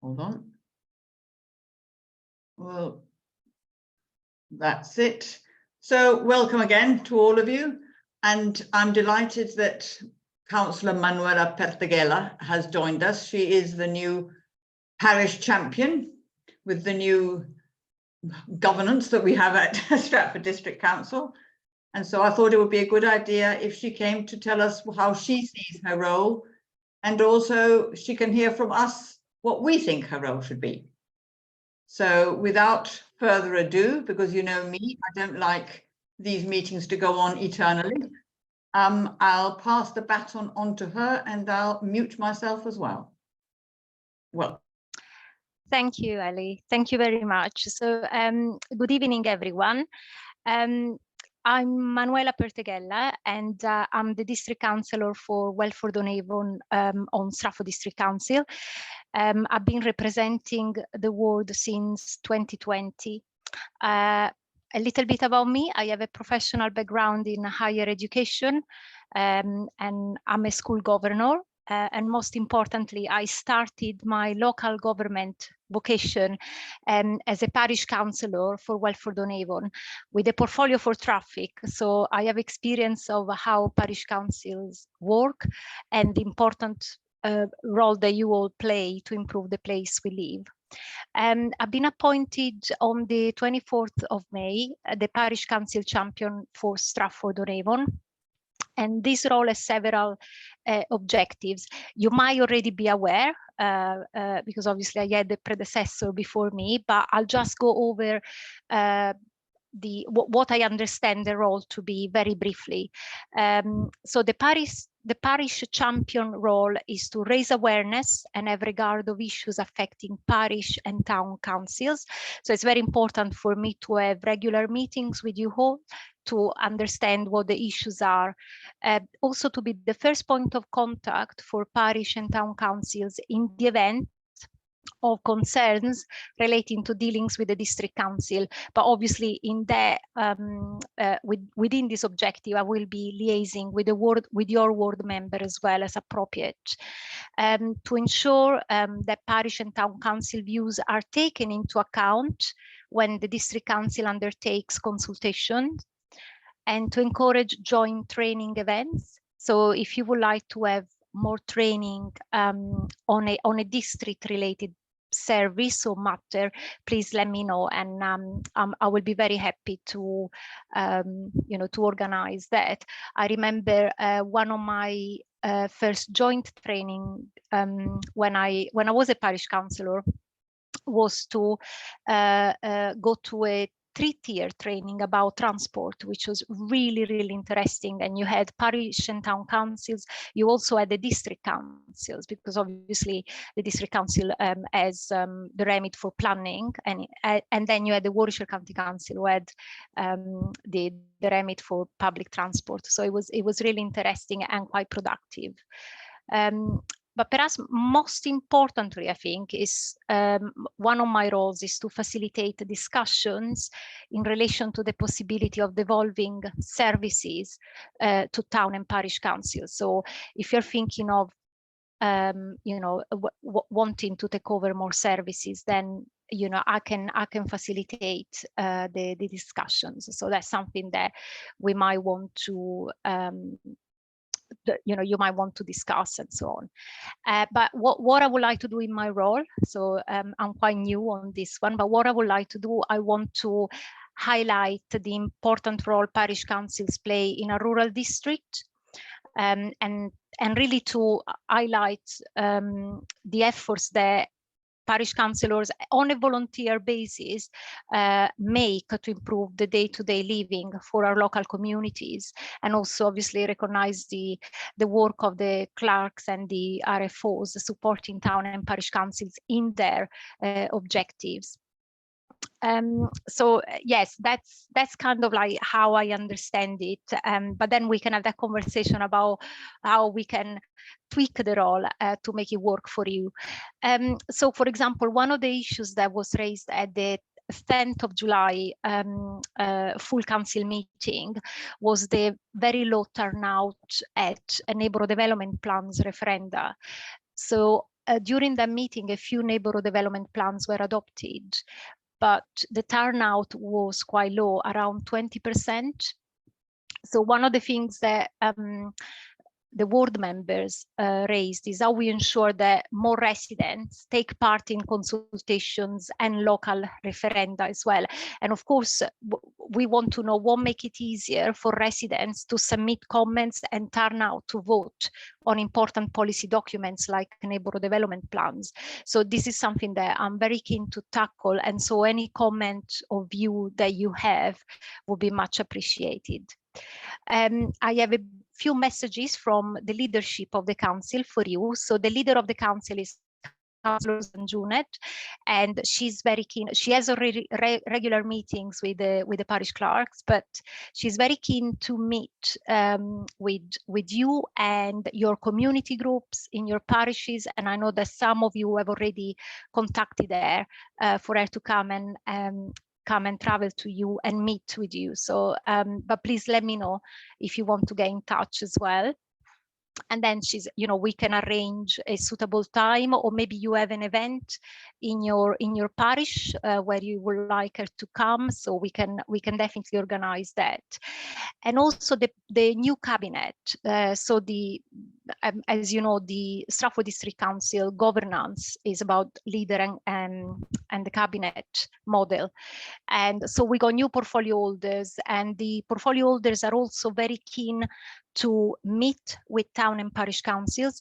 Hold on. Well, that's it. So welcome again to all of you. And I'm delighted that Cllr Manuela Perteghella has joined us. She is the new Parish Champion with the new governance that we have at Stratford District Council. And so I thought it would be a good idea if she came to tell us how she sees her role, and also she can hear from us what we think her role should be. So without further ado, because you know me, I don't like these meetings to go on eternally, I'll pass the baton on to her and I'll mute myself as well. Well. Thank you, Ellie. Thank you very much. So good evening, everyone. I'm Manuela Perteghella, and I'm the District Councillor for Stratford-on-Avon on Stratford District Council. I've been representing the ward since 2020. A little bit about me: I have a professional background in higher education, and I'm a school governor. And most importantly, I started my local government vocation as a parish councillor for Stratford-on-Avon with a portfolio for traffic. So I have experience of how parish councils work and the important role that you all play to improve the place we live. I've been appointed on the 24th of May, the Parish Council Champion for Stratford-on-Avon. And this role has several objectives. You might already be aware, because obviously I had the predecessor before me, but I'll just go over what I understand the role to be very briefly. So the parish champion role is to raise awareness and have regard of issues affecting parish and town councils. So it's very important for me to have regular meetings with you all to understand what the issues are. Also to be the first point of contact for parish and town councils in the event of concerns relating to dealings with the district council, but obviously in that within this objective I will be liaising with your ward member as well as appropriate, to ensure that parish and town council views are taken into account when the district council undertakes consultation, and to encourage joint training events. So if you would like to have more training on a district related service or matter, please let me know, and I will be very happy to to organize that. I remember one of my first joint training when I was a parish councillor was to go to a 3-tier training about transport, which was really, really interesting. And you had parish and town councils. You also had the district councils, because obviously the district council has the remit for planning, and then you had the Warwickshire County Council who had the remit for public transport. So it was really interesting and quite productive. But perhaps most importantly, I think, is one of my roles is to facilitate discussions in relation to the possibility of devolving services to town and parish councils. So if you're thinking of, wanting to take over more services, then I can facilitate the discussions. So that's something that we might want to. You might want to discuss and so on. But what I would like to do in my role, so I'm quite new on this one, but what I would like to do, I want to highlight the important role parish councils play in a rural district, and really to highlight the efforts that parish councillors on a volunteer basis make to improve the day-to-day living for our local communities, and also obviously recognize the work of the clerks and the RFOs supporting town and parish councils in their objectives. So yes, that's kind of like how I understand it, but then we can have that conversation about how we can tweak the role to make it work for you. So for example, one of the issues that was raised at the 10th of July full council meeting was the very low turnout at Neighbourhood Development Plans referenda. So during that meeting, a few neighborhood development plans were adopted, but the turnout was quite low, around 20%. So one of the things that the ward members raised is how we ensure that more residents take part in consultations and local referenda as well. And of course, we want to know what make it easier for residents to submit comments and turn out to vote on important policy documents like neighborhood development plans. So this is something that I'm very keen to tackle. And so any comment or view that you have will be much appreciated. I have a few messages from the leadership of the council for you. So the leader of the council is Councillor Junet, and she's very keen. She has already regular meetings with the parish clerks, but she's very keen to meet with you and your community groups in your parishes. And I know that some of you have already contacted her for her to come and travel to you and meet with you. So, but please let me know if you want to get in touch as well. And then we can arrange a suitable time, or maybe you have an event in your parish where you would like her to come. So we can definitely organize that. And also the new cabinet. So as you know, the Stratford District Council governance is about leader and the cabinet model. And so we got new portfolio holders, and the portfolio holders are also very keen to meet with town and parish councils,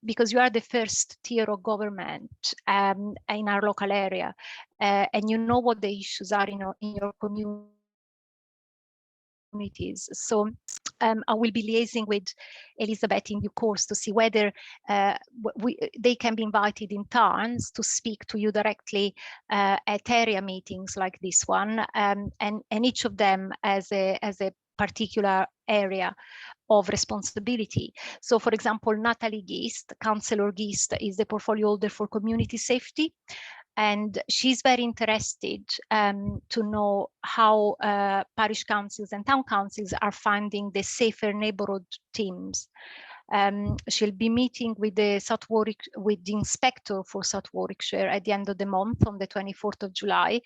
because you are the first tier of government in our local area, and you know what the issues are in your communities. So I will be liaising with Elizabeth in due course to see whether they can be invited in turns to speak to you directly at area meetings like this one, and each of them as a particular area of responsibility. So for example, Natalie Geist, Councillor Geist, is the portfolio holder for community safety. And she's very interested to know how parish councils and town councils are funding the safer neighborhood teams. She'll be meeting with the inspector for South Warwickshire at the end of the month on the 24th of July.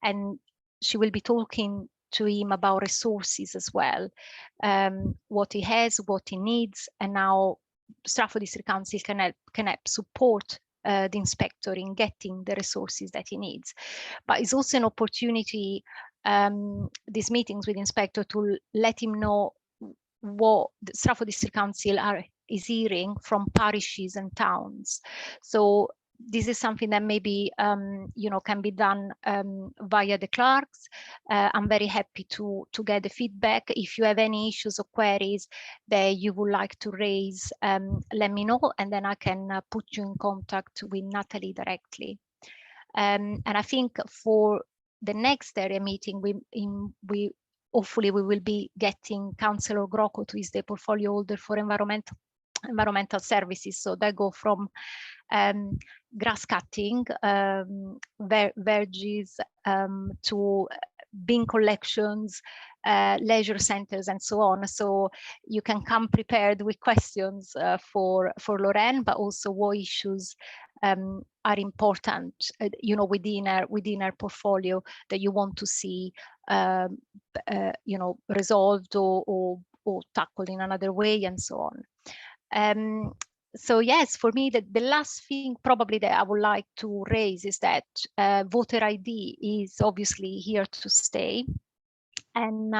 And she will be talking to him about resources as well, what he has, what he needs, and how Stratford District Council can help support the inspector in getting the resources that he needs. But it's also an opportunity, these meetings with the inspector, to let him know what the Stratford District Council is hearing from parishes and towns. So this is something that maybe can be done via the clerks. I'm very happy to get the feedback. If you have any issues or queries that you would like to raise, let me know, and then I can put you in contact with Natalie directly. And I think for the next area meeting, we hopefully we will be getting Councillor Grocott, who is the portfolio holder for environmental services. So they go from grass cutting, verges, to bin collections, leisure centers, and so on. So you can come prepared with questions for Lorraine, but also what issues are important, within our portfolio that you want to see, resolved or tackled in another way, and so on. So yes, for me, the last thing probably that I would like to raise is that voter ID is obviously here to stay. And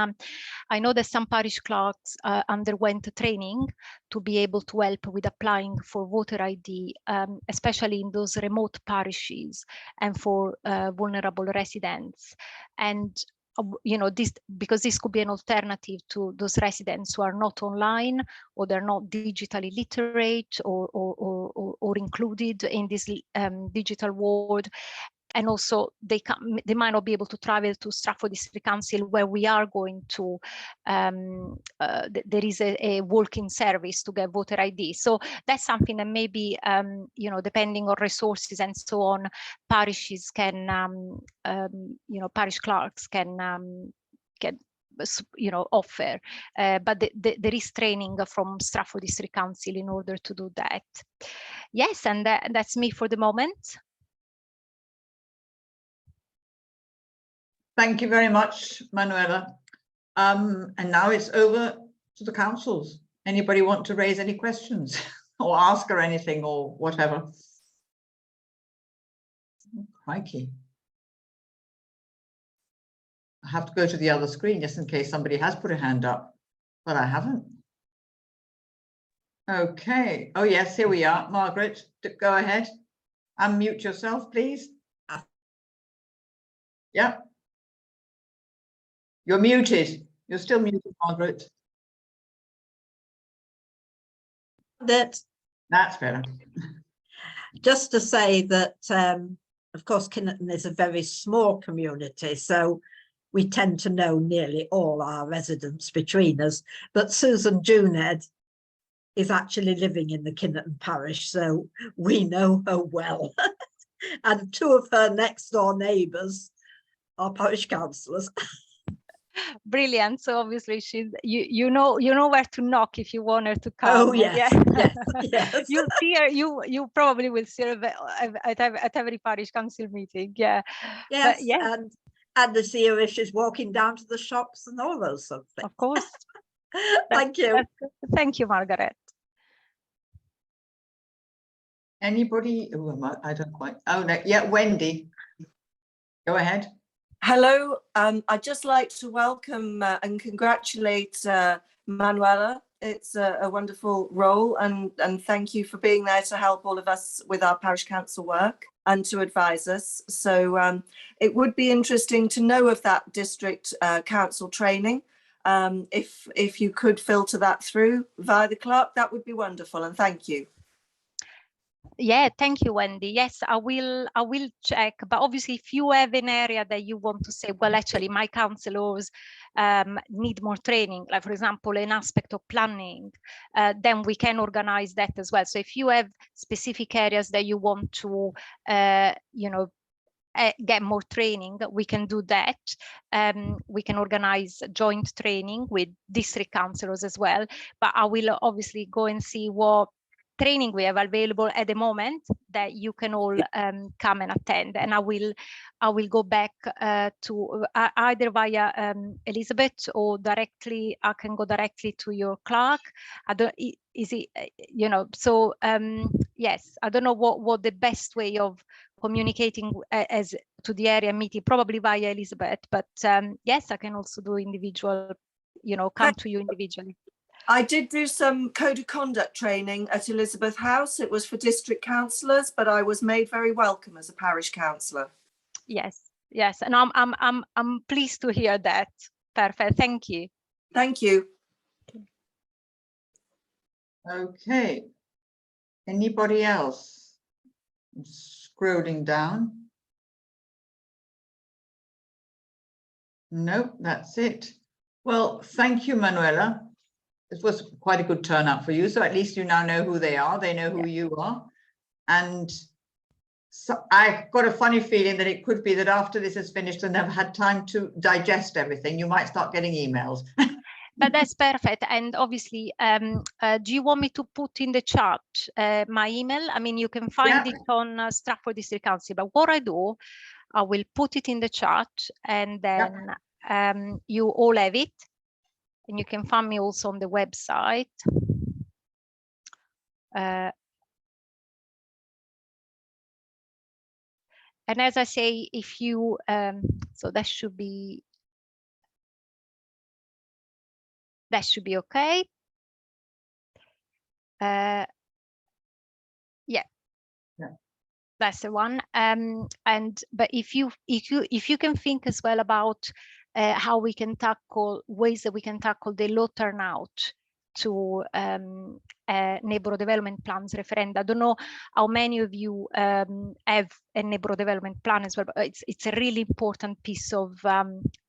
I know that some parish clerks underwent training to be able to help with applying for voter ID, especially in those remote parishes and for vulnerable residents. And because this could be an alternative to those residents who are not online, or they're not digitally literate, or included in this digital world. And also they might not be able to travel to Stratford District Council, where we are going to, there is a walk-in service to get voter ID. So that's something that maybe, depending on resources and so on, parishes can, parish clerks can offer, but there is training from Stratford District Council in order to do that. Yes, and that's me for the moment. Thank you very much, Manuela. And now it's over to the councils. Anybody want to raise any questions or ask her anything or whatever? Crikey. I have to go to the other screen just in case somebody has put a hand up, but I haven't. Okay. Oh, yes, here we are. Margaret, go ahead. Unmute yourself, please. Yeah. You're muted. You're still muted, Margaret. That's better. Just to say that, of course, Kinnerton is a very small community, so we tend to know nearly all our residents between us. But Susan Junehead is actually living in the Kinnerton parish, so we know her well. And two of her next door neighbours are parish councillors. Brilliant. So obviously you know where to knock if you want her to come. Oh yes, yeah. Yes. You'll see her. You probably will see her at every parish council meeting. Yeah. Yes. But, yeah. And to see her if she's walking down to the shops and all those sort of things. Of course. Thank you. Thank you, Margaret. Anybody? Oh, I don't quite. Oh no. Yeah, Wendy. Go ahead. Hello, I'd just like to welcome and congratulate Manuela. It's a wonderful role, and thank you for being there to help all of us with our parish council work and to advise us. So it would be interesting to know of that district council training. If you could filter that through via the clerk, that would be wonderful, and thank you. Yeah, thank you, Wendy. Yes, I will check. But obviously, if you have an area that you want to say, well, actually, my councillors need more training, like, for example, an aspect of planning, then we can organize that as well. So if you have specific areas that you want to, get more training, we can do that. We can organize joint training with district councillors as well. But I will obviously go and see what training we have available at the moment that you can all come and attend, and I will go back to either via Elizabeth or directly. I can go directly to your clerk. I don't, is it, so yes, I don't know what the best way of communicating as to the area meeting, probably via Elizabeth, but yes, I can also do individual, come to you individually. I did do some code of conduct training at Elizabeth House. It was for district councillors, but I was made very welcome as a parish councillor. Yes, and I'm pleased to hear that. Perfect. Thank you. Thank you. Okay. Anybody else? I'm scrolling down. Nope, that's it. Well, thank you, Manuela. It was quite a good turnout for you, so at least you now know who they are. They know who you are. And so I've got a funny feeling that it could be that after this is finished and they've had time to digest everything, you might start getting emails. But that's perfect. And obviously, do you want me to put in the chat my email? I mean, you can find it on Stratford District Council, but what I do, I will put it in the chat, and then you all have it. And you can find me also on the website. And as I say, if you, so that should be okay. Yeah. That's the one. But if you can think as well about how we can tackle ways that we can tackle the low turnout to neighborhood development plans referenda. I don't know how many of you have a neighborhood development plan as well, but it's a really important piece of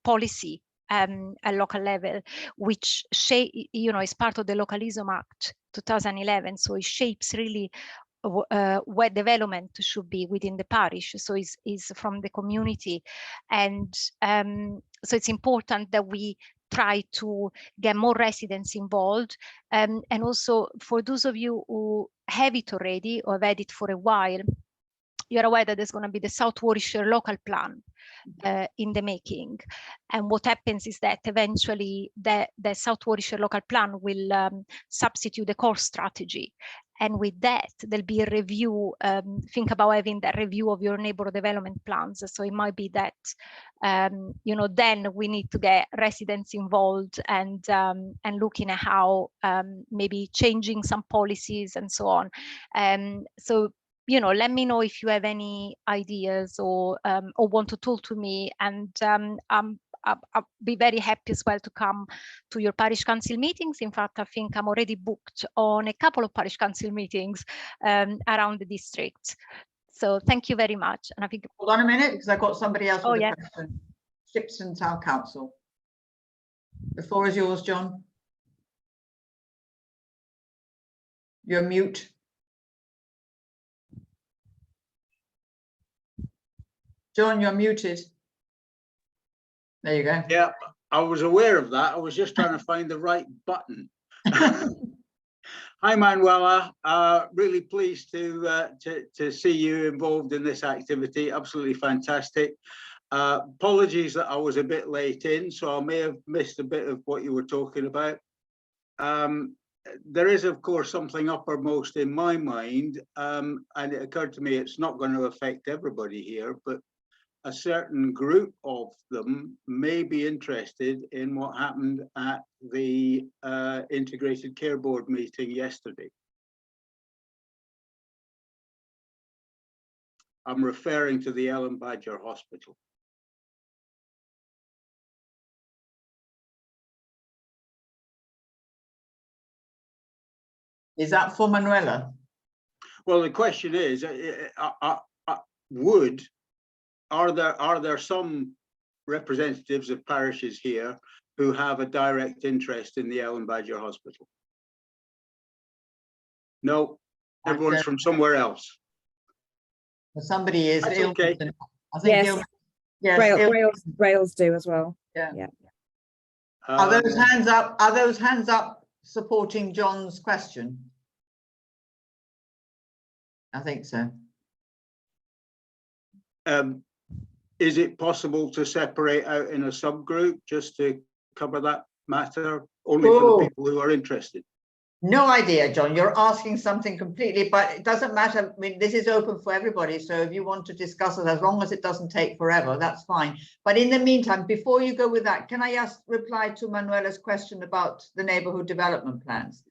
policy at local level, which is part of the Localism Act 2011. So it shapes really where development should be within the parish, so is from the community, and so it's important that we try to get more residents involved. And also for those of you who have it already or have had it for a while, you're aware that there's going to be the South Warwickshire local plan in the making. And what happens is that eventually the South Warwickshire local plan will substitute the core strategy. And with that, there'll be a review, think about having that review of your neighbourhood development plans. So it might be that, you know, then we need to get residents involved and looking at how maybe changing some policies and so on. So, you know, let me know if you have any ideas or want to talk to me, and I'll be very happy as well to come to your parish council meetings. In fact, I think I'm already booked on a couple of parish council meetings around the district. So thank you very much. And I think, hold on a minute, because I've got somebody else with yeah. a question. Parish and Town Council. The floor is yours, John. You're mute. John, you're muted. There you go. Yeah, I was aware of that. I was just trying to find the right button. Hi, Manuela. Really pleased to see you involved in this activity. Absolutely fantastic. Apologies that I was a bit late in, so I may have missed a bit of what you were talking about. There is, of course, something uppermost in my mind, and it occurred to me it's not going to affect everybody here, but a certain group of them may be interested in what happened at the Integrated Care Board meeting yesterday. I'm referring to the Ellen Badger Hospital. Is that for Manuela? Well, the question is, are there some representatives of parishes here who have a direct interest in the Ellen Badger Hospital? No, everyone's from somewhere else. Somebody is. That's okay. I think Yes. yes, Rails do as well. yeah. Yeah. Are those hands up? Are those hands up supporting John's question? I think so. Is it possible to separate out in a subgroup just to cover that matter, only for the people who are interested? No idea, John. You're asking something completely, but it doesn't matter. I mean, this is open for everybody. So if you want to discuss it, as long as it doesn't take forever, that's fine. But in the meantime, before you go with that, can I reply to Manuela's question about the neighbourhood development plans?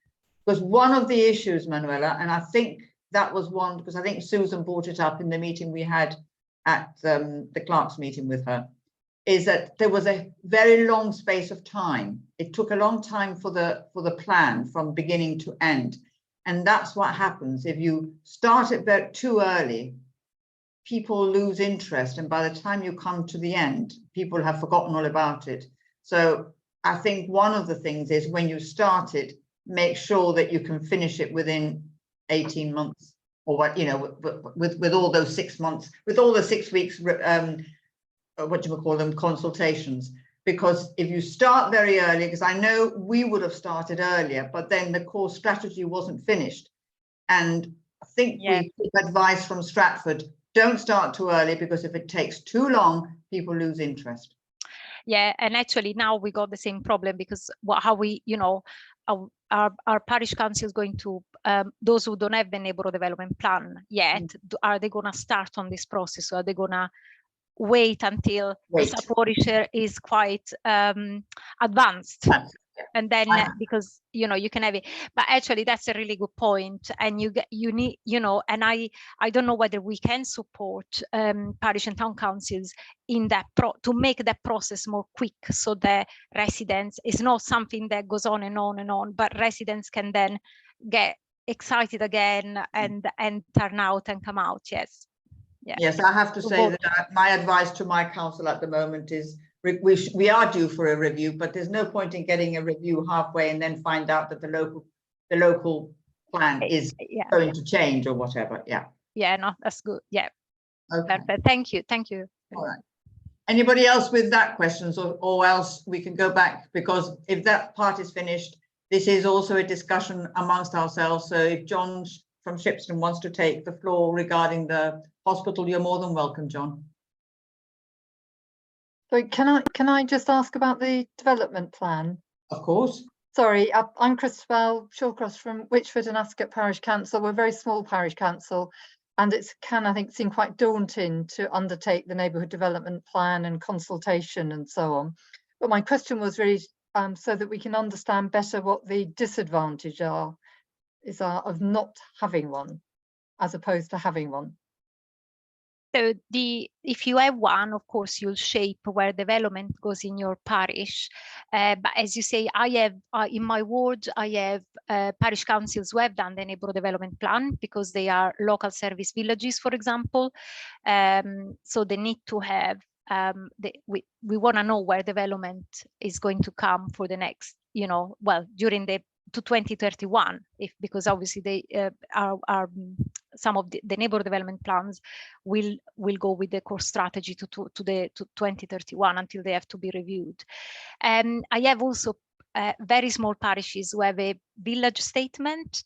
Because one of the issues, Manuela, and I think that was one, because I think Susan brought it up in the meeting we had at the clerk's meeting with her, is that there was a very long space of time. It took a long time for the plan from beginning to end. And that's what happens if you start it too early. People lose interest, and by the time you come to the end, people have forgotten all about it. So I think one of the things is, when you start it, make sure that you can finish it within 18 months, or what, you know, with all those 6 months, with all the 6 weeks, what do you call them, consultations. Because if you start very early, because I know we would have started earlier, but then the core strategy wasn't finished. And I think we took advice from Stratford, don't start too early, because if it takes too long, people lose interest. Yeah, and actually now we got the same problem, because how we, you know, our parish council is going to, those who don't have the neighbourhood development plan yet, are they going to start on this process, or are they going to wait until South Warwickshire is quite advanced? And then because, you know, you can have it, but actually that's a really good point. And you need, you know, and I don't know whether we can support parish and town councils in that to make that process more quick, so the residents, it's not something that goes on and on and on, but residents can then get excited again and turn out and come out. Yes. Yeah. Yes, I have to say that my advice to my council at the moment is, we are due for a review, but there's no point in getting a review halfway and then find out that the local plan is going to change or whatever. Yeah. Yeah, no, that's good. Yeah. Okay. Perfect. Thank you. All right. Anybody else with that questions, or else we can go back, because if that part is finished, this is also a discussion amongst ourselves. So if John from Shipston wants to take the floor regarding the hospital, you're more than welcome, John. So can I just ask about the development plan? Of course. Sorry, I'm Christabel Shawcross from Witchford and Ascot Parish Council. We're a very small parish council, and it can, I think, seem quite daunting to undertake the neighbourhood development plan and consultation and so on. But my question was really so that we can understand better what the disadvantages are of not having one as opposed to having one. So if you have one, of course, you'll shape where development goes in your parish. But as you say, I have in my ward, I have parish councils who have done the neighbourhood development plan because they are local service villages, for example. So they need to have, we want to know where development is going to come for the next, well, during the to 2031, because obviously they are some of the neighbourhood development plans will go with the core strategy to 2031 until they have to be reviewed. I have also very small parishes who have a village statement,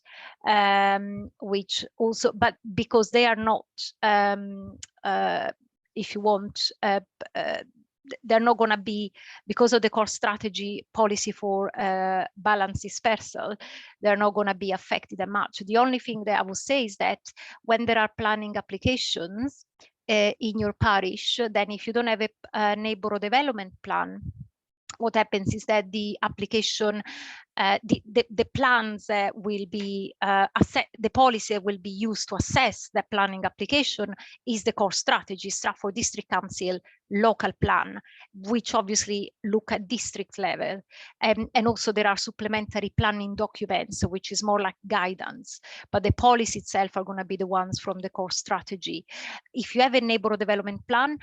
which also, but because they are not, if you want, they're not going to be, because of the core strategy policy for balance dispersal, they're not going to be affected that much. The only thing that I would say is that when there are planning applications in your parish, then if you don't have a neighbourhood development plan, what happens is that the application, the plans will be the policy will be used to assess the planning application is the core strategy, Stratford District Council local plan, which obviously look at district level. And also there are supplementary planning documents, which is more like guidance, but the policy itself are going to be the ones from the core strategy. If you have a neighbourhood development plan,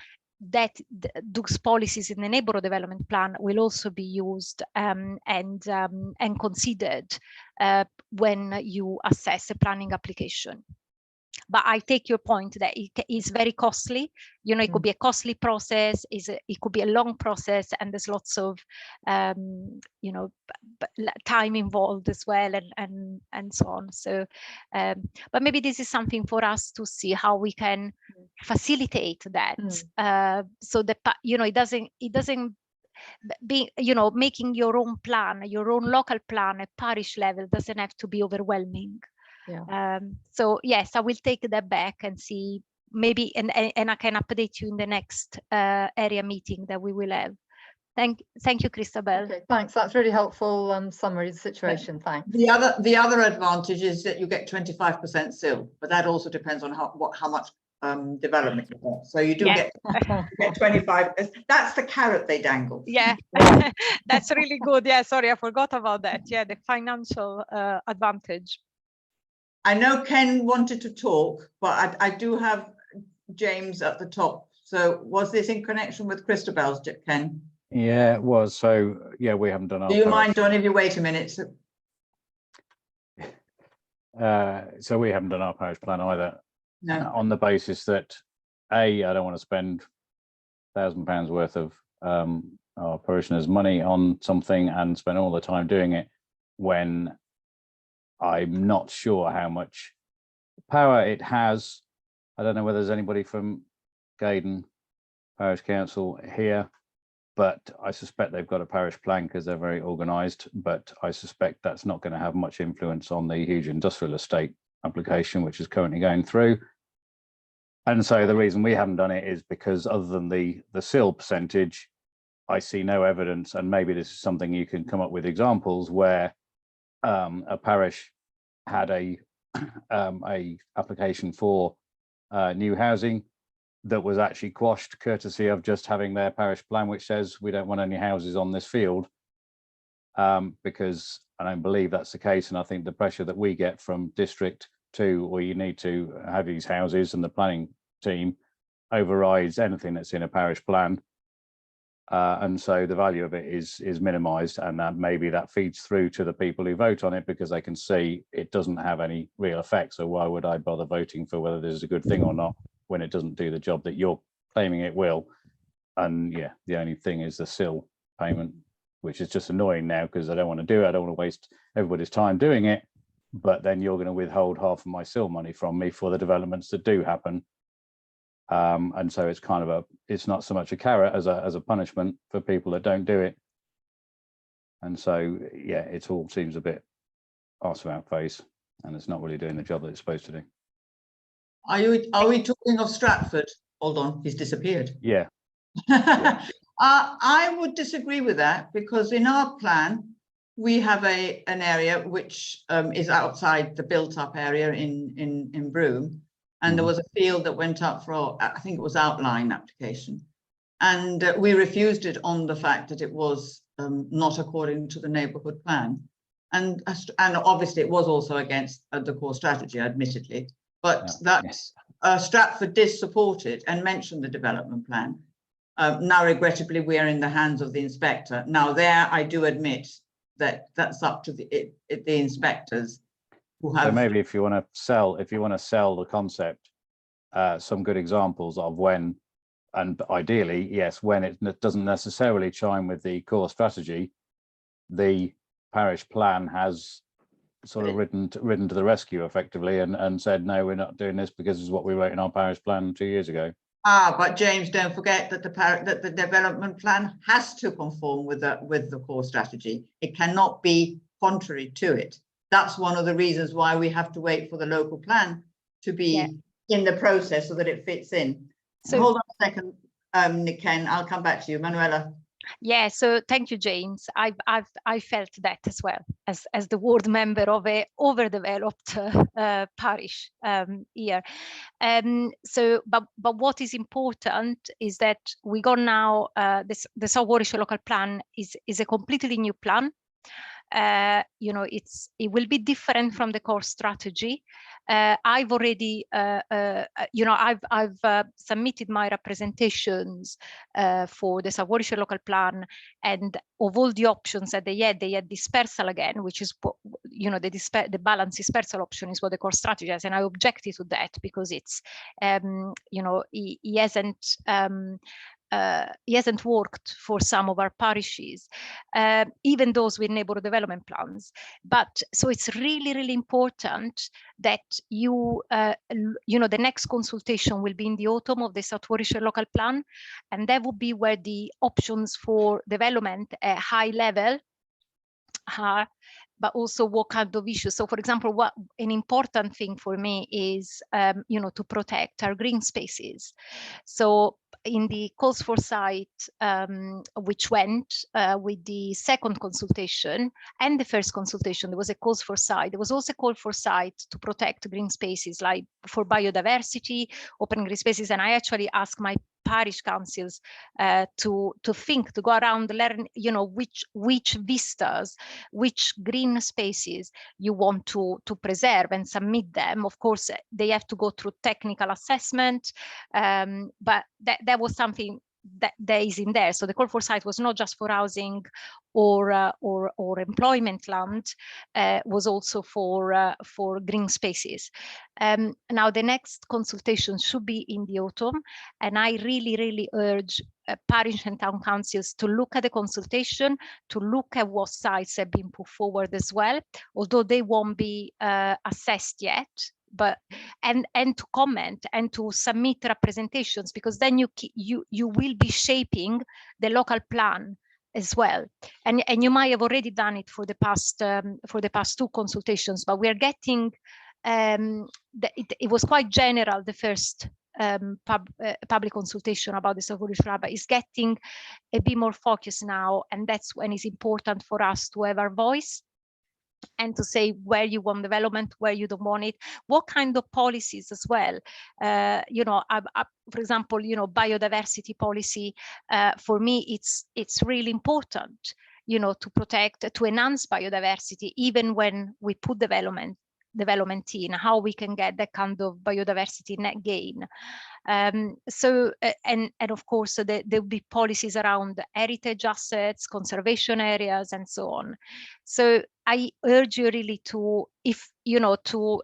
that those policies in the neighbourhood development plan will also be used and considered when you assess a planning application. But I take your point that it is very costly. It could be a costly process. It could be a long process, and there's lots of time involved as well, and so on. So, but maybe this is something for us to see how we can facilitate that. So that it doesn't be, making your own plan, your own local plan at parish level doesn't have to be overwhelming. Yeah. So yes, I will take that back and see maybe, and I can update you in the next area meeting that we will have. Thank you, Christabel. Okay, thanks. That's really helpful summary of the situation. Thanks. The other advantage is that you get 25% SIL, but that also depends on how much development you want. So you do get 25. That's the carrot they dangle. Yeah, that's really good. Yeah, sorry, I forgot about that. Yeah, the financial advantage. I know Ken wanted to talk, but I do have James at the top. So was this in connection with Christabel's, Ken? Yeah, it was. So yeah, we haven't done our. Do you mind, John, if you wait a minute? So we haven't done our parish plan either. No. On the basis that I don't want to spend £1,000 worth of our parishioners' money on something and spend all the time doing it when I'm not sure how much power it has. I don't know whether there's anybody from Gaydon Parish Council here, but I suspect they've got a parish plan because they're very organised, but I suspect that's not going to have much influence on the huge industrial estate application, which is currently going through. And so the reason we haven't done it is because other than the SIL percentage, I see no evidence, and maybe this is something you can come up with examples where a parish had a application for new housing that was actually quashed courtesy of just having their parish plan, which says we don't want any houses on this field, because I don't believe that's the case. And I think the pressure that we get from district to, well, you need to have these houses, and the planning team overrides anything that's in a parish plan. And so the value of it is minimised, and maybe that feeds through to the people who vote on it because they can see it doesn't have any real effect. So why would I bother voting for whether this is a good thing or not when it doesn't do the job that you're claiming it will? And yeah, the only thing is the CIL payment, which is just annoying now because I don't want to do it. I don't want to waste everybody's time doing it. But then you're going to withhold half of my CIL money from me for the developments that do happen. And so it's kind of it's not so much a carrot as a punishment for people that don't do it. And so, yeah, it all seems a bit arse about face, and it's not really doing the job that it's supposed to do. Are we talking of Stratford? Hold on, he's disappeared. Yeah. I would disagree with that, because in our plan, we have an area which is outside the built-up area in Broome, and there was a field that went up for, I think it was outline application, and we refused it on the fact that it was not according to the neighbourhood plan, and obviously it was also against the core strategy, admittedly, but Stratford did support it and mentioned the development plan. Now, regrettably, we are in the hands of the inspector. Now, there, I do admit that that's up to the inspectors who have. So maybe if you want to sell the concept, some good examples of when, and ideally, yes, when it doesn't necessarily chime with the core strategy, the parish plan has sort of ridden to the rescue effectively and said, no, we're not doing this because this is what we wrote in our parish plan 2 years ago. But James, don't forget that the development plan has to conform with the core strategy. It cannot be contrary to it. That's one of the reasons why we have to wait for the local plan to be in the process so that it fits in. So hold on a second, Ken, I'll come back to you, Manuela. Yeah, so thank you, James. I felt that as well as the ward member of a overdeveloped parish here. But what is important is that we got now the South Warwickshire local plan is a completely new plan. You know, it will be different from the core strategy. I've already, you know, I've submitted my representations for the South Warwickshire local plan, and of all the options that they had dispersal again, which is, you know, the balance dispersal option is what the core strategy has, and I objected to that because it's, you know, he hasn't worked for some of our parishes, even those with neighbourhood development plans. But so it's really, really important that you know, the next consultation will be in the autumn of the South Warwickshire local plan, and that will be where the options for development at high level are, but also what kind of issues. So, for example, what an important thing for me is, you know, to protect our green spaces. So in the calls for site, which went with the second consultation and the first consultation, there was a calls for site. There was also a call for site to protect green spaces, like for biodiversity, open green spaces. And I actually asked my parish councils to think, to go around, learn, you know, which vistas, which green spaces you want to preserve and submit them. Of course, they have to go through technical assessment, but that was something that is in there. So the call for site was not just for housing or employment land, was also for green spaces. Now the next consultation should be in the autumn, and I really urge parish and town councils to look at the consultation, to look at what sites have been put forward as well, although they won't be assessed yet. But and to comment and to submit representations, because then you will be shaping the local plan as well, and you might have already done it for the past two consultations, but we are getting it was quite general, the first public consultation about the South Warwickshire, but is getting a bit more focused now, and that's when it's important for us to have our voice and to say where you want development, where you don't want it, what kind of policies as well. You know, for example, you know, biodiversity policy, for me, it's really important, you know, to protect, to enhance biodiversity, even when we put development in, how we can get that kind of biodiversity net gain. So and of course there will be policies around heritage assets, conservation areas, and so on. So I urge you really to, if you know, to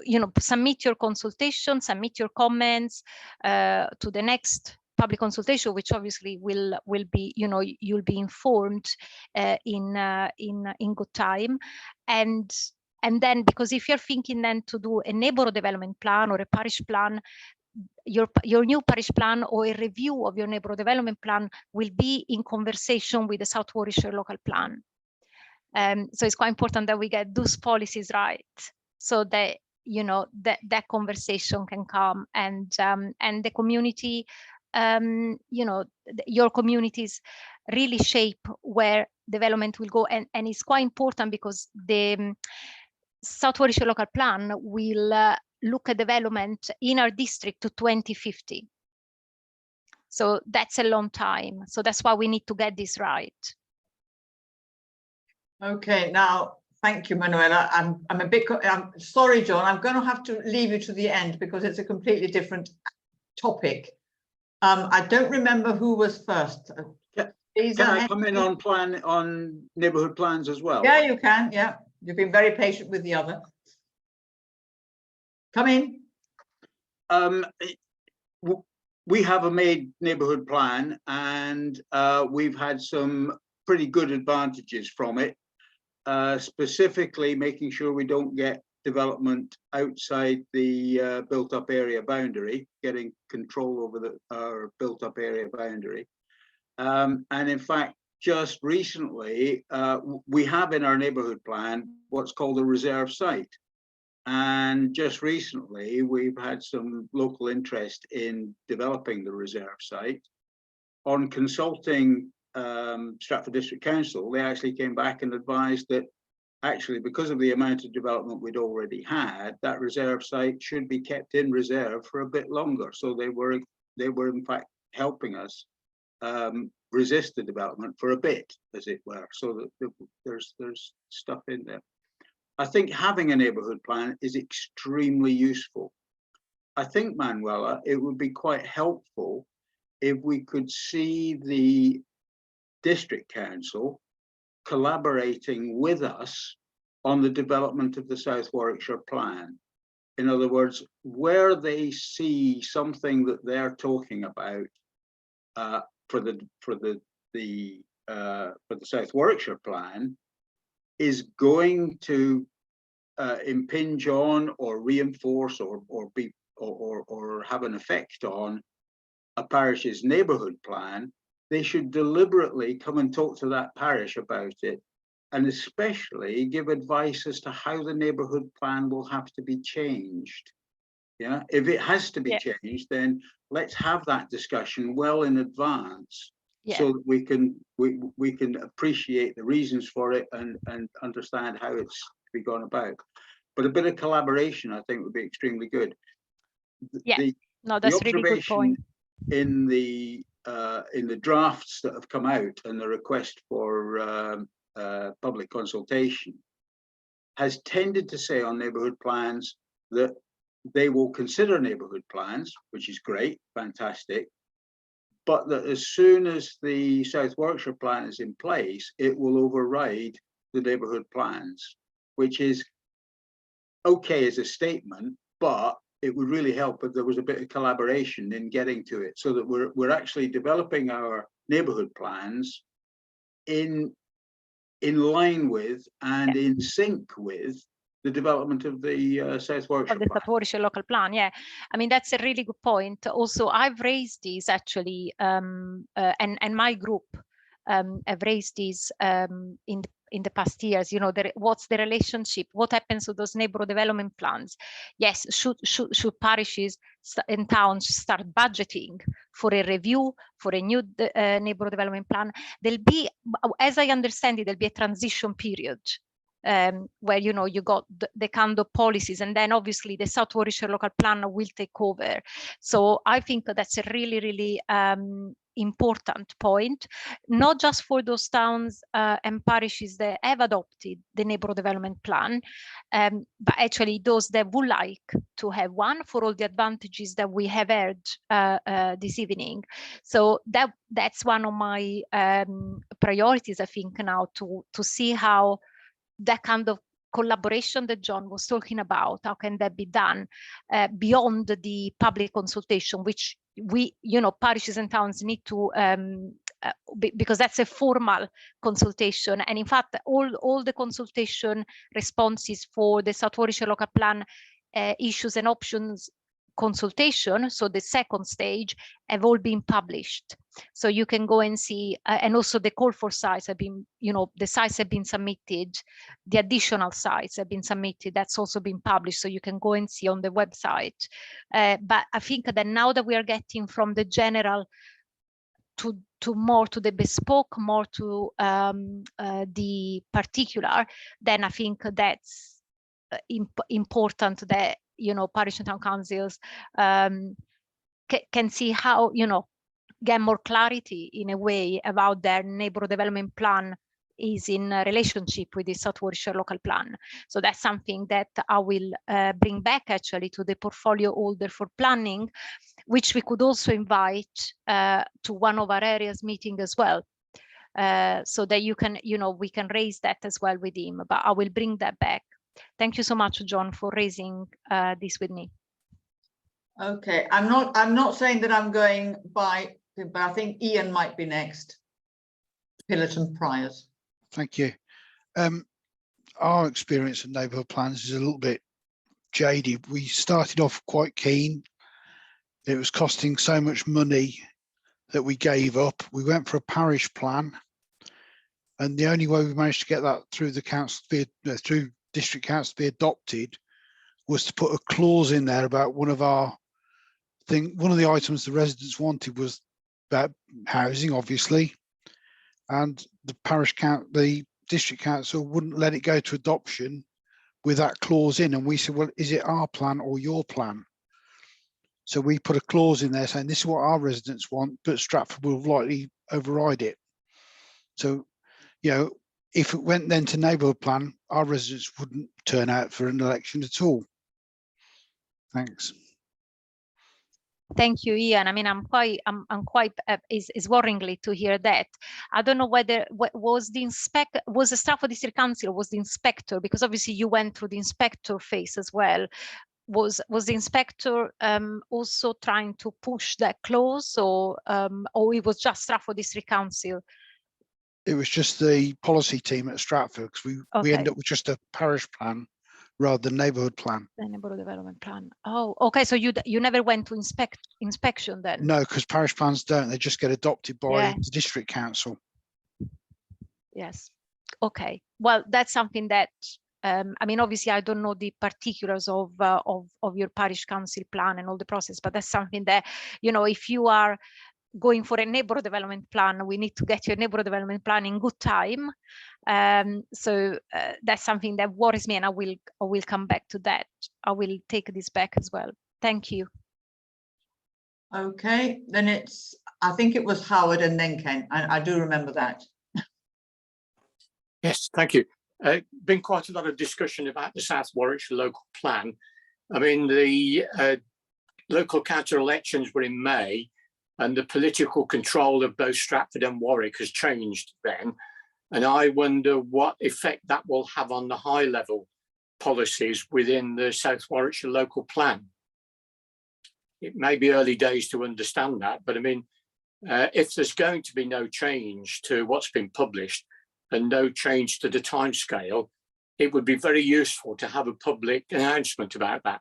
you know, submit your consultation, submit your comments to the next public consultation, which obviously will be, you know, you'll be informed in good time. And then, because if you're thinking then to do a neighborhood development plan or a parish plan, your new parish plan or a review of your neighborhood development plan will be in conversation with the South Warwickshire local plan. So it's quite important that we get those policies right, so that, you know, that conversation can come, and the community, you know, your communities really shape where development will go, and it's quite important because the South Warwickshire local plan will look at development in our district to 2050. So that's a long time. So that's why we need to get this right. Okay, now, thank you, Manuela. I'm a bit, I'm sorry, John, I'm going to have to leave you to the end because it's a completely different topic. I don't remember who was first. Can I come in on neighbourhood plans as well? Yeah, you can. Yeah, you've been very patient with the other. Come in. We have a made neighbourhood plan, and we've had some pretty good advantages from it, specifically making sure we don't get development outside the built-up area boundary, getting control over our built-up area boundary. And in fact, just recently, we have in our neighbourhood plan what's called a reserve site. And just recently, we've had some local interest in developing the reserve site. On consulting Stratford District Council, they actually came back and advised that actually, because of the amount of development we'd already had, that reserve site should be kept in reserve for a bit longer. So they were in fact helping us resist the development for a bit, as it were. So that there's stuff in there. I think having a neighbourhood plan is extremely useful. I think, Manuela, it would be quite helpful if we could see the district council collaborating with us on the development of the South Warwickshire plan. In other words, where they see something that they're talking about for the South Warwickshire plan is going to impinge on or reinforce or have an effect on a parish's neighbourhood plan, they should deliberately come and talk to that parish about it, and especially give advice as to how the neighbourhood plan will have to be changed. Yeah, if it has to be changed, then let's have that discussion well in advance, so that we can appreciate the reasons for it and understand how it's to be gone about. But a bit of collaboration, I think, would be extremely good. No, that's a really good point. In the drafts that have come out and the request for public consultation has tended to say on neighbourhood plans that they will consider neighbourhood plans, which is great, fantastic, but that as soon as the South Warwickshire plan is in place, it will override the neighbourhood plans, which is okay as a statement, but it would really help if there was a bit of collaboration in getting to it, so that we're actually developing our neighbourhood plans in line with and in sync with the development of the South Warwickshire South Warwickshire local plan. Yeah, I mean, that's a really good point. Also, I've raised these actually, and my group have raised these in the past years. You know, what's the relationship? What happens to those neighbourhood development plans? Yes, should parishes and towns start budgeting for a review for a new neighbourhood development plan? There'll be, as I understand it, there'll be a transition period. Where, you know, you got the kind of policies, and then obviously the South Warwickshire local plan will take over. So I think that's a really, really important point, not just for those towns and parishes that have adopted the neighbourhood development plan, but actually those that would like to have one, for all the advantages that we have heard this evening. So that's one of my priorities, I think, now to see how that kind of collaboration that John was talking about, how can that be done beyond the public consultation, which we, you know, parishes and towns need to, because that's a formal consultation. And in fact, all the consultation responses for the South Warwickshire Local Plan issues and options consultation, so the second stage, have all been published. So you can go and see, and also the call for sites have been, you know, the sites have been submitted, the additional sites have been submitted, that's also been published, so you can go and see on the website. But I think that now that we are getting from the general to more to the bespoke, more to the particular, then I think that's important that, you know, parish and town councils can see how, you know, get more clarity in a way about their neighbourhood development plan is in a relationship with the South Warwickshire Local Plan. So that's something that I will bring back actually to the portfolio holder for planning, which we could also invite to one of our areas meeting as well. So that you can, you know, we can raise that as well with him, but I will bring that back. Thank you so much, John, for raising this with me. Okay, I'm not saying that I'm going by, but I think Ian might be next. Pillerton Priors. Thank you. Our experience of neighbourhood plans is a little bit jaded. We started off quite keen. It was costing so much money that we gave up. We went for a parish plan, and the only way we managed to get that through the council, through district council to be adopted, was to put a clause in there about one of the items the residents wanted was about housing, obviously, and the district council wouldn't let it go to adoption with that clause in. And we said, well, is it our plan or your plan? So we put a clause in there saying this is what our residents want, but Stratford will likely override it. So, you know, if it went then to neighbourhood plan, our residents wouldn't turn out for an election at all. Thanks. Thank you, Ian. I mean, I'm quite is worryingly to hear that. I don't know whether was the Stratford District Council was the inspector, because obviously you went through the inspector phase as well. Was the inspector also trying to push that clause, or it was just Stratford District Council? It was just the policy team at Stratford, because we end up with just a parish plan rather than neighbourhood plan. The neighbourhood development plan. Oh, okay. So you never went to inspection then? No, because parish plans don't. They just get adopted by the district council. Yes. Okay. Well, that's something that I mean, obviously, I don't know the particulars of your parish council plan and all the process, but that's something that, you know, if you are going for a neighbourhood development plan, we need to get your neighbourhood development plan in good time. So that's something that worries me, and I will come back to that. I will take this back as well. Thank you. Okay, then I think it was Howard and then Ken. I do remember that. Yes, thank you. Been quite a lot of discussion about the South Warwickshire local plan. I mean, the local council elections were in May, and the political control of both Stratford and Warwick has changed then. And I wonder what effect that will have on the high level policies within the South Warwickshire local plan. It may be early days to understand that, but I mean, if there's going to be no change to what's been published and no change to the timescale, it would be very useful to have a public announcement about that.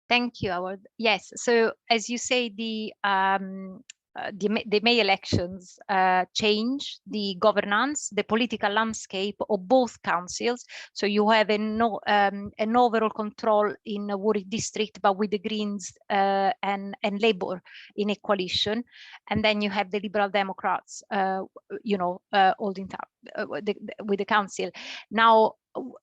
Thank you, Howard. Yes, so as you say, the May elections change the governance, the political landscape of both councils. So you have an overall control in Warwick district, but with the Greens and Labour in a coalition, and then you have the Liberal Democrats, you know, holding with the council. Now,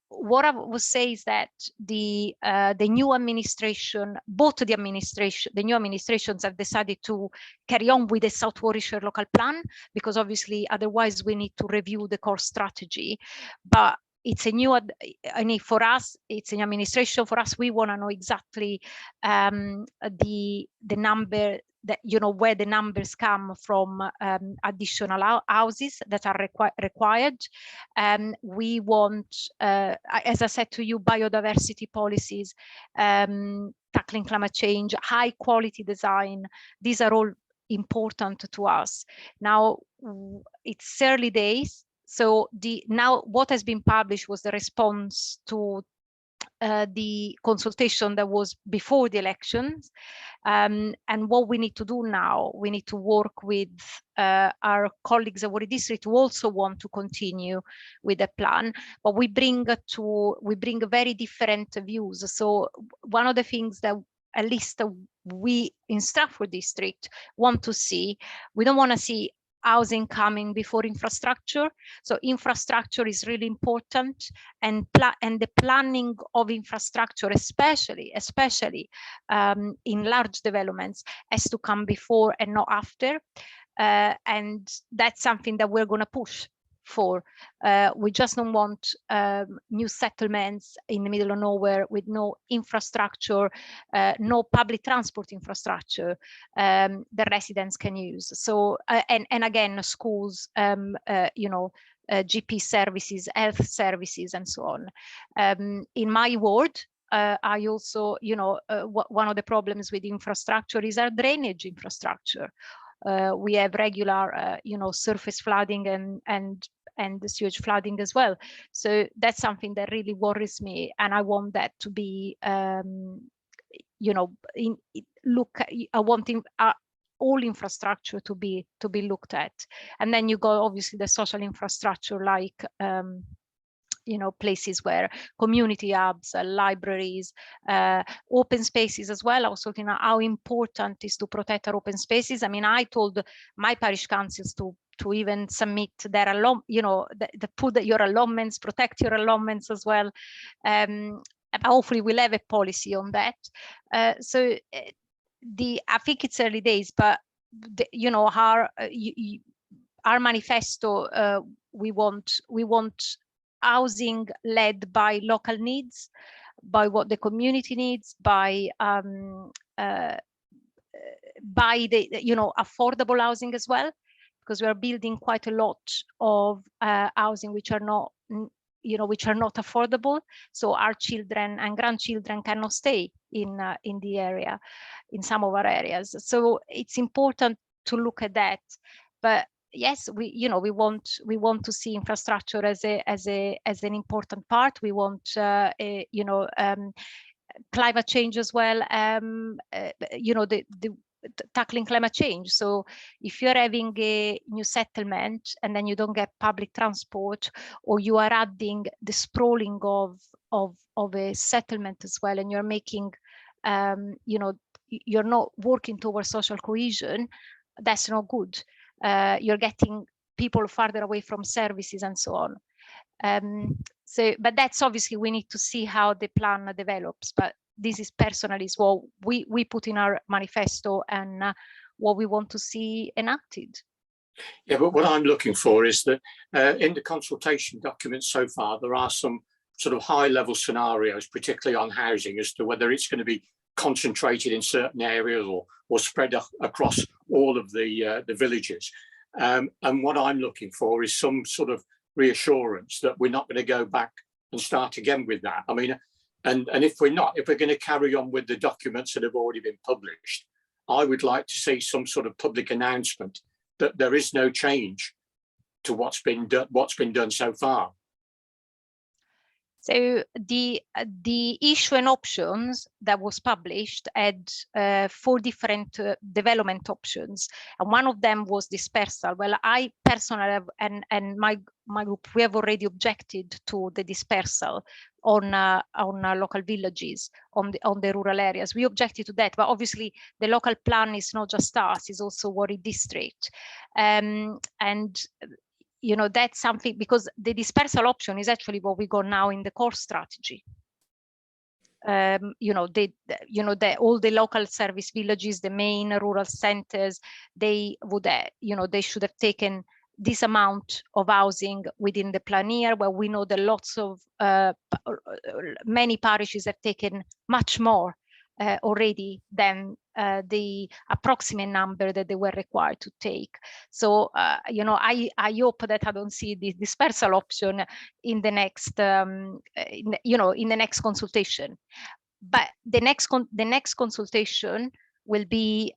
what I would say is that the new administration, the new administrations have decided to carry on with the South Warwickshire local plan, because obviously otherwise we need to review the core strategy. But it's a new, I mean, for us, it's an administration. For us, we want to know exactly the number that, you know, where the numbers come from, additional houses that are required. We want, as I said to you, biodiversity policies, tackling climate change, high quality design. These are all important to us. Now, it's early days. So now what has been published was the response to the consultation that was before the elections, and what we need to do now, we need to work with our colleagues at Warri District who also want to continue with the plan, but we bring very different views. So one of the things that at least we in Stratford District want to see, we don't want to see housing coming before infrastructure. So infrastructure is really important, and the planning of infrastructure, especially in large developments, has to come before and not after. And that's something that we're going to push for. We just don't want new settlements in the middle of nowhere with no infrastructure, no public transport infrastructure the residents can use. So and again, schools, you know, GP services, health services, and so on. In my ward, I also, you know, one of the problems with infrastructure is our drainage infrastructure. We have regular, you know, surface flooding and the sewage flooding as well. So that's something that really worries me, and I want that to be, you know, I want all infrastructure to be looked at. And then you go obviously the social infrastructure, like you know, places where community hubs, libraries, open spaces as well. I was talking about how important it is to protect our open spaces. I mean, I told my parish councils to even submit their you know, put your allotments, protect your allotments as well. Hopefully we'll have a policy on that. So I think it's early days, but you know, our manifesto, we want housing led by local needs, by what the community needs, by the, you know, affordable housing as well, because we are building quite a lot of housing which are not, you know, which are not affordable. So our children and grandchildren cannot stay in the area, in some of our areas. So it's important to look at that. But yes, we want to see infrastructure as an important part. We want you know, climate change as well. You know, the tackling climate change. So if you're having a new settlement and then you don't get public transport, or you are adding the sprawling of a settlement as well, and you're making you know, you're not working towards social cohesion, that's not good. You're getting people farther away from services and so on. So, but that's obviously, we need to see how the plan develops. But this is personally is what we put in our manifesto, and what we want to see enacted. Yeah, but what I'm looking for is that in the consultation documents so far, there are some sort of high-level scenarios, particularly on housing, as to whether it's going to be concentrated in certain areas or spread across all of the villages. And what I'm looking for is some sort of reassurance that we're not going to go back and start again with that. I mean, and if we're going to carry on with the documents that have already been published, I would like to see some sort of public announcement that there is no change to what's been done so far. So the issue and options that was published had 4 different development options, and one of them was dispersal. Well, I personally have, and my group, we have already objected to the dispersal on local villages, on the rural areas. We objected to that, but obviously the local plan is not just us; it's also Warri District, and you know, that's something, because the dispersal option is actually what we got now in the core strategy. You know, all the local service villages, the main rural centers, they would, you know, they should have taken this amount of housing within the plan year, where we know that lots of many parishes have taken much more already than the approximate number that they were required to take. So, you know, I hope that I don't see the dispersal option in the next, you know, in the next consultation. But the next consultation will be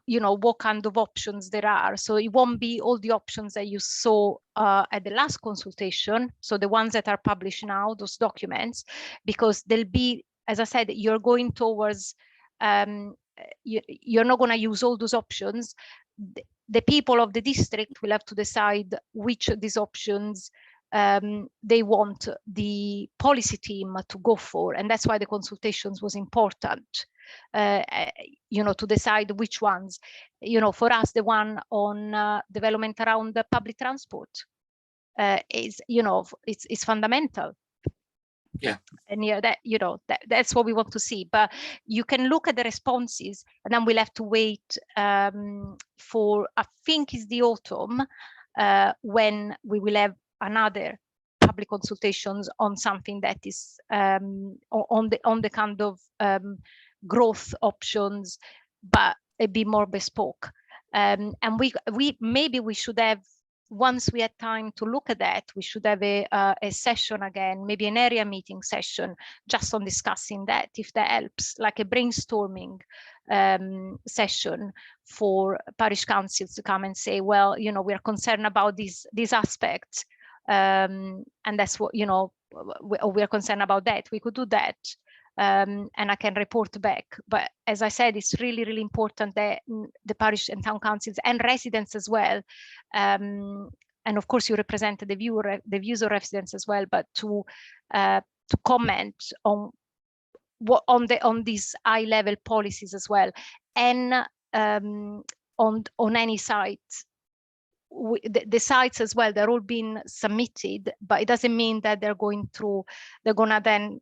you know, what kind of options there are. So it won't be all the options that you saw at the last consultation. So the ones that are published now, those documents, because there'll be, as I said, you're going towards, you're not going to use all those options. The people of the district will have to decide which of these options they want the policy team to go for. And that's why the consultations was important. You know, to decide which ones, you know, for us, the one on development around the public transport is, you know, it's fundamental. Yeah. And yeah, that, you know, that's what we want to see. But you can look at the responses, and then we'll have to wait for, I think it's the autumn, when we will have another public consultations on something that is on the kind of growth options, but a bit more bespoke. And maybe we should have, once we had time to look at that, we should have a session again, maybe an area meeting session, just on discussing that, if that helps, like a brainstorming session for parish councils to come and say, well, you know, we are concerned about these aspects, and that's what, you know, we are concerned about that. We could do that. And I can report back. But as I said, it's really, really important that the parish and town councils and residents as well, and of course you represent the views of residents as well, but to comment on what on these high level policies as well, and on any site. The sites as well, they're all being submitted, but it doesn't mean that they're gonna then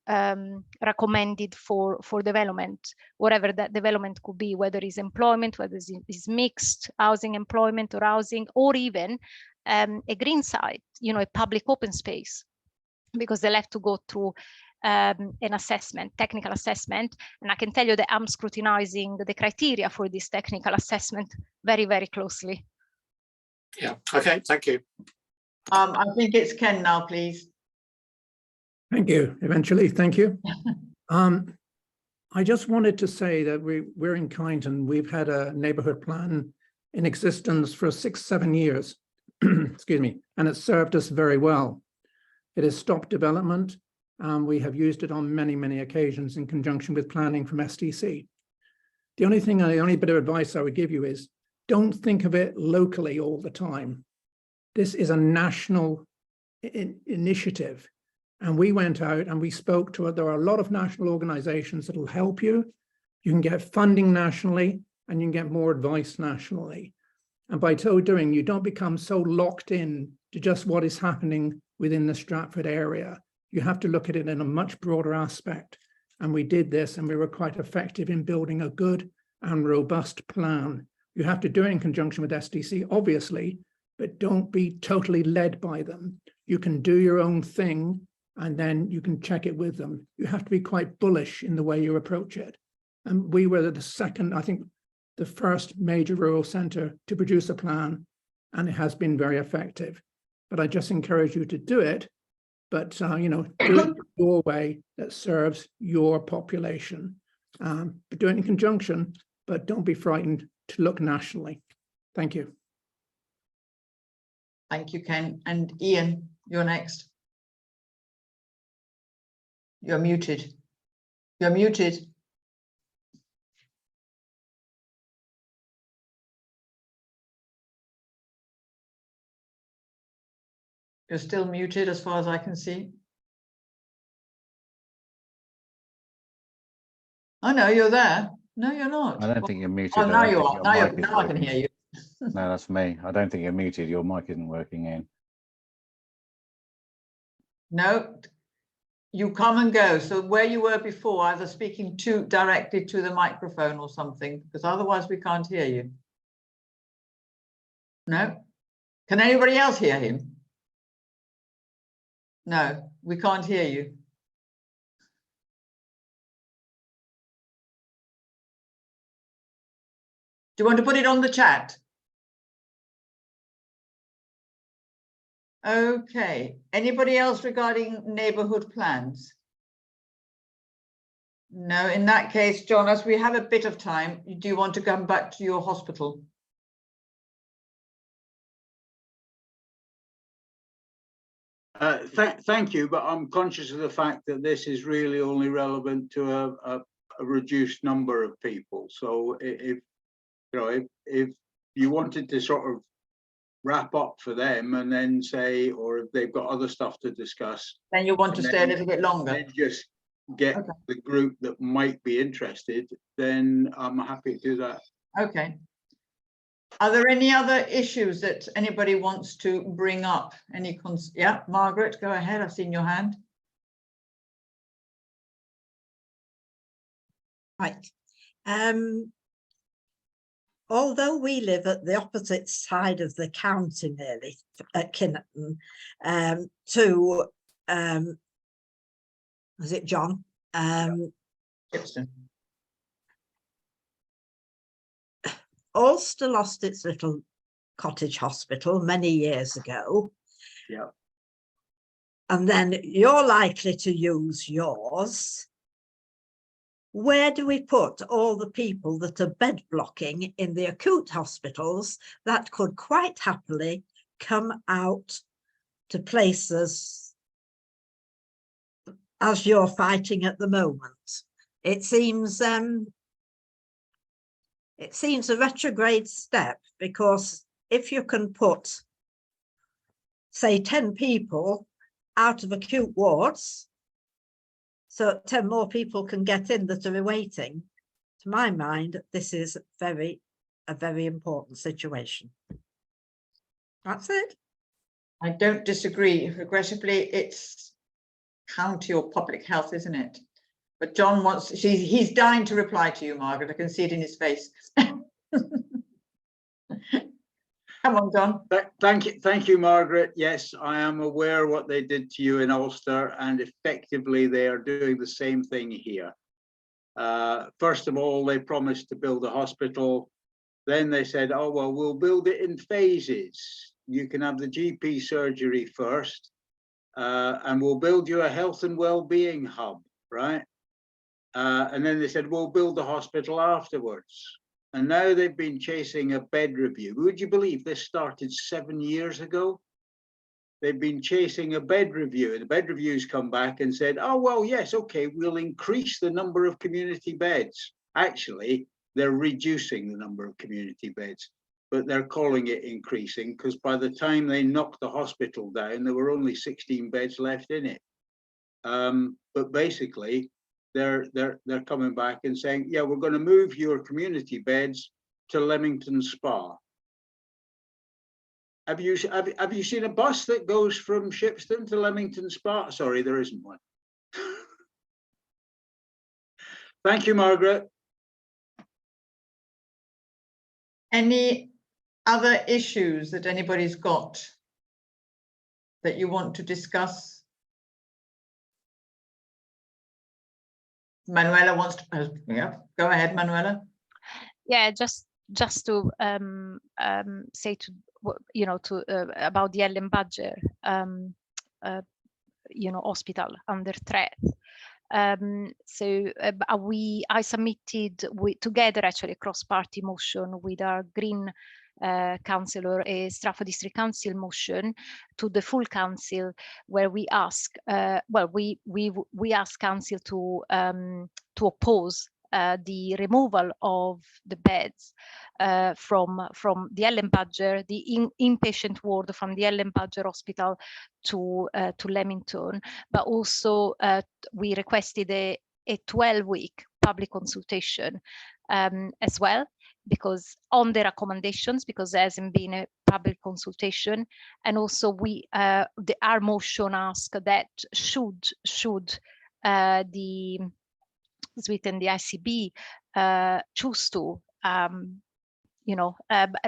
recommend it for development, whatever that development could be, whether it's employment, whether it's mixed housing, employment, or housing, or even a green site, you know, a public open space, because they'll have to go through an assessment, technical assessment. And I can tell you that I'm scrutinizing the criteria for this technical assessment very, very closely. Yeah, okay, thank you. I think it's Ken now, please. Thank you. Eventually, thank you. I just wanted to say that we're in Kyneton. We've had a neighbourhood plan in existence for 6-7 years, excuse me, and it's served us very well. It has stopped development. We have used it on many, many occasions in conjunction with planning from STC. The only bit of advice I would give you is, don't think of it locally all the time. This is a national initiative. And we went out and we spoke to it. There are a lot of national organizations that will help you. You can get funding nationally and you can get more advice nationally. And by so doing, you don't become so locked in to just what is happening within the Stratford area. You have to look at it in a much broader aspect. And we did this, and we were quite effective in building a good and robust plan. You have to do it in conjunction with STC, obviously, but don't be totally led by them. You can do your own thing, and then you can check it with them. You have to be quite bullish in the way you approach it. And we were the second, I think, the first major rural centre to produce a plan, and it has been very effective. But I just encourage you to do it, but you know, do it your way that serves your population. But do it in conjunction, but don't be frightened to look nationally. Thank you. Thank you, Ken. And Ian, you're next. You're muted. You're muted. You're still muted as far as I can see. Oh, no, you're there. No, you're not. I don't think you're muted. Oh, now I don't you think are. your Now, mic is now I can working. hear you. No, that's me. I don't think you're muted. Your mic isn't working in. No, you come and go. So where you were before, either speaking directly to the microphone or something, because otherwise we can't hear you. No? Can anybody else hear him? No, we can't hear you. Do you want to put it on the chat? Okay, anybody else regarding neighbourhood plans? No, in that case, John, as we have a bit of time, do you want to come back to your hospital? Thank you, but I'm conscious of the fact that this is really only relevant to a reduced number of people. So if you know, if you wanted to sort of wrap up for them and then say, or if they've got other stuff to discuss, then you want to stay a little bit longer. Then just get the group that might be interested, then I'm happy to do that. Okay. Are there any other issues that anybody wants to bring up? Yeah, Margaret, go ahead. I've seen your hand. Right. Although we live at the opposite side of the county, nearly at Kinnerton, to was it John? Gibson. Ulster lost its little cottage hospital many years ago. Yeah. And then you're likely to use yours. Where do we put all the people that are bed blocking in the acute hospitals that could quite happily come out to places as you're fighting at the moment? It seems a retrograde step, because if you can put, say, 10 people out of acute wards, so 10 more people can get in that are waiting, to my mind, this is a very important situation. That's it. I don't disagree. Regrettably, it's county or public health, isn't it? But John wants, he's dying to reply to you, Margaret. I can see it in his face. Come on, John. Thank you, Margaret. Yes, I am aware what they did to you in Ulster, and effectively they are doing the same thing here. First of all, they promised to build a hospital. Then they said, oh, well, we'll build it in phases. You can have the GP surgery first, and we'll build you a health and well-being hub, right? And then they said, we'll build the hospital afterwards. And now they've been chasing a bed review. Would you believe this started 7 years ago? They've been chasing a bed review, and the bed review's come back and said, oh, well, yes, okay, we'll increase the number of community beds. Actually, they're reducing the number of community beds, but they're calling it increasing because by the time they knocked the hospital down, there were only 16 beds left in it. But basically, they're coming back and saying, yeah, we're going to move your community beds to Leamington Spa. Have you seen a bus that goes from Shipston to Leamington Spa? Sorry, there isn't one. Thank you, Margaret. Any other issues that anybody's got that you want to discuss? Manuela wants to, yeah, go ahead, Manuela. Yeah, just to say to about the Ellen Badger hospital under threat. I submitted together actually a cross-party motion with our Green councillor, a Stratford District Council motion to the full council, where we ask, we ask council to oppose the removal of the beds from the Ellen Badger, the inpatient ward from the Ellen Badger Hospital to Leamington, but also we requested a 12-week public consultation as well, because on the recommendations, because there hasn't been a public consultation, and also our motion asks that should the SWIT and the ICB choose to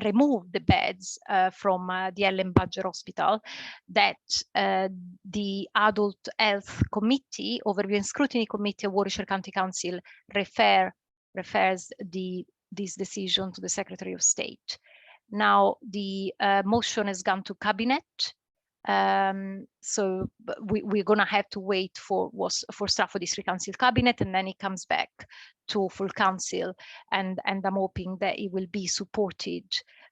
remove the beds from the Ellen Badger Hospital, that the Adult Health Committee, Overview and Scrutiny Committee of Warwickshire County Council refers the this decision to the Secretary of State. Now, the motion has gone to Cabinet. So we're going to have to wait for Stratford District Council Cabinet, and then it comes back to full council, and I'm hoping that it will be supported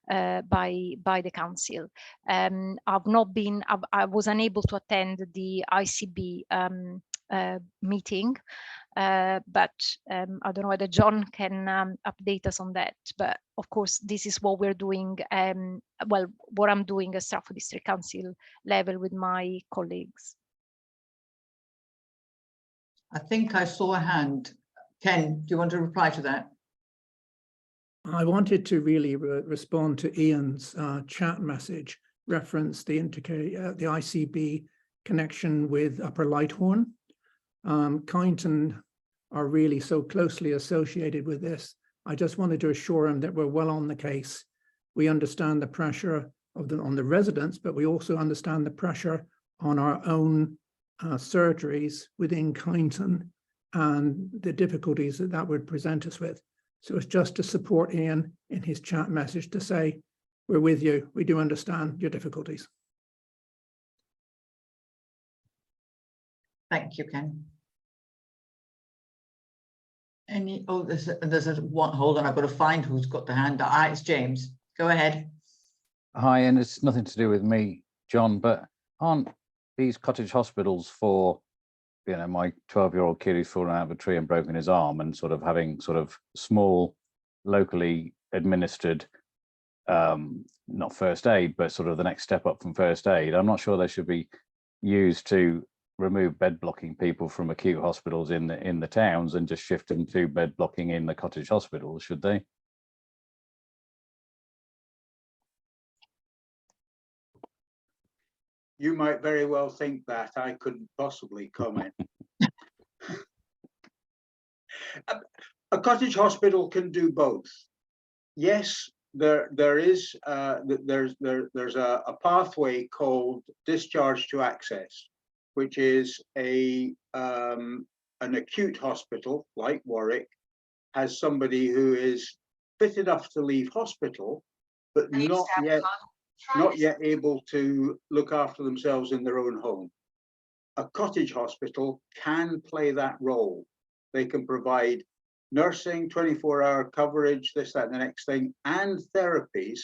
by the council. I was unable to attend the ICB meeting, but I don't know whether John can update us on that. But of course, this is what we're doing. Well, what I'm doing at Stratford District Council level with my colleagues. I think I saw a hand. Ken, do you want to reply to that? I wanted to really respond to Ian's chat message, reference the ICB connection with Upper Lighthorn. Kyneton are really so closely associated with this. I just wanted to assure him that we're well on the case. We understand the pressure on the residents, but we also understand the pressure on our own surgeries within Kyneton and the difficulties that would present us with. So it's just to support Ian in his chat message to say, we're with you. We do understand your difficulties. Thank you, Ken. There's a one, hold on, I've got to find who's got the hand. It's James. Go ahead. Hi, and it's nothing to do with me, John, but aren't these cottage hospitals for, you know, my 12-year-old kid who's fallen out of a tree and broken his arm, and sort of having sort of small, locally administered, not first aid, but sort of the next step up from first aid? I'm not sure they should be used to remove bed blocking people from acute hospitals in the towns and just shift them to bed blocking in the cottage hospitals, should they? You might very well think that. I couldn't possibly comment. A cottage hospital can do both. Yes, there's a pathway called discharge to access, which is an acute hospital like Warwick has somebody who is fit enough to leave hospital, but not yet able to look after themselves in their own home. A cottage hospital can play that role. They can provide nursing, 24-hour coverage, this, that, and the next thing, and therapies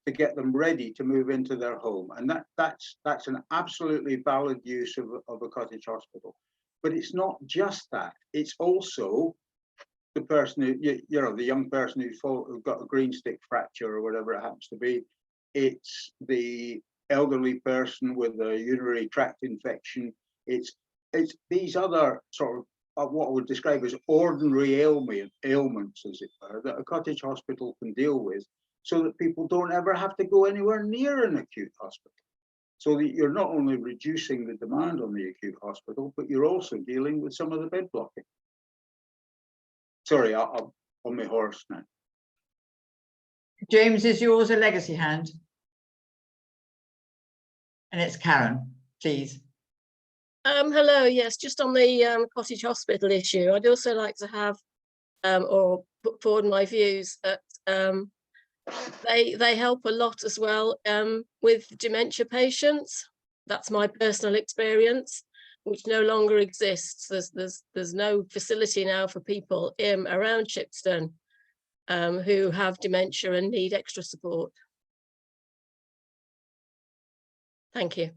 to get them ready to move into their home. And that's an absolutely valid use of a cottage hospital. But it's not just that. It's also the person who, you know, the young person who's got a green stick fracture or whatever it happens to be. It's the elderly person with a urinary tract infection. It's these other sort of what I would describe as ordinary ailments, as it were, that a cottage hospital can deal with, so that people don't ever have to go anywhere near an acute hospital. So that you're not only reducing the demand on the acute hospital, but you're also dealing with some of the bed blocking. Sorry, I'm on my horse now. James, is yours a legacy hand? And it's Karen, please. Hello, yes, just on the cottage hospital issue, I'd also like to have or put forward my views that they help a lot as well with dementia patients. That's my personal experience, which no longer exists. There's no facility now for people around Shipston who have dementia and need extra support. Thank you.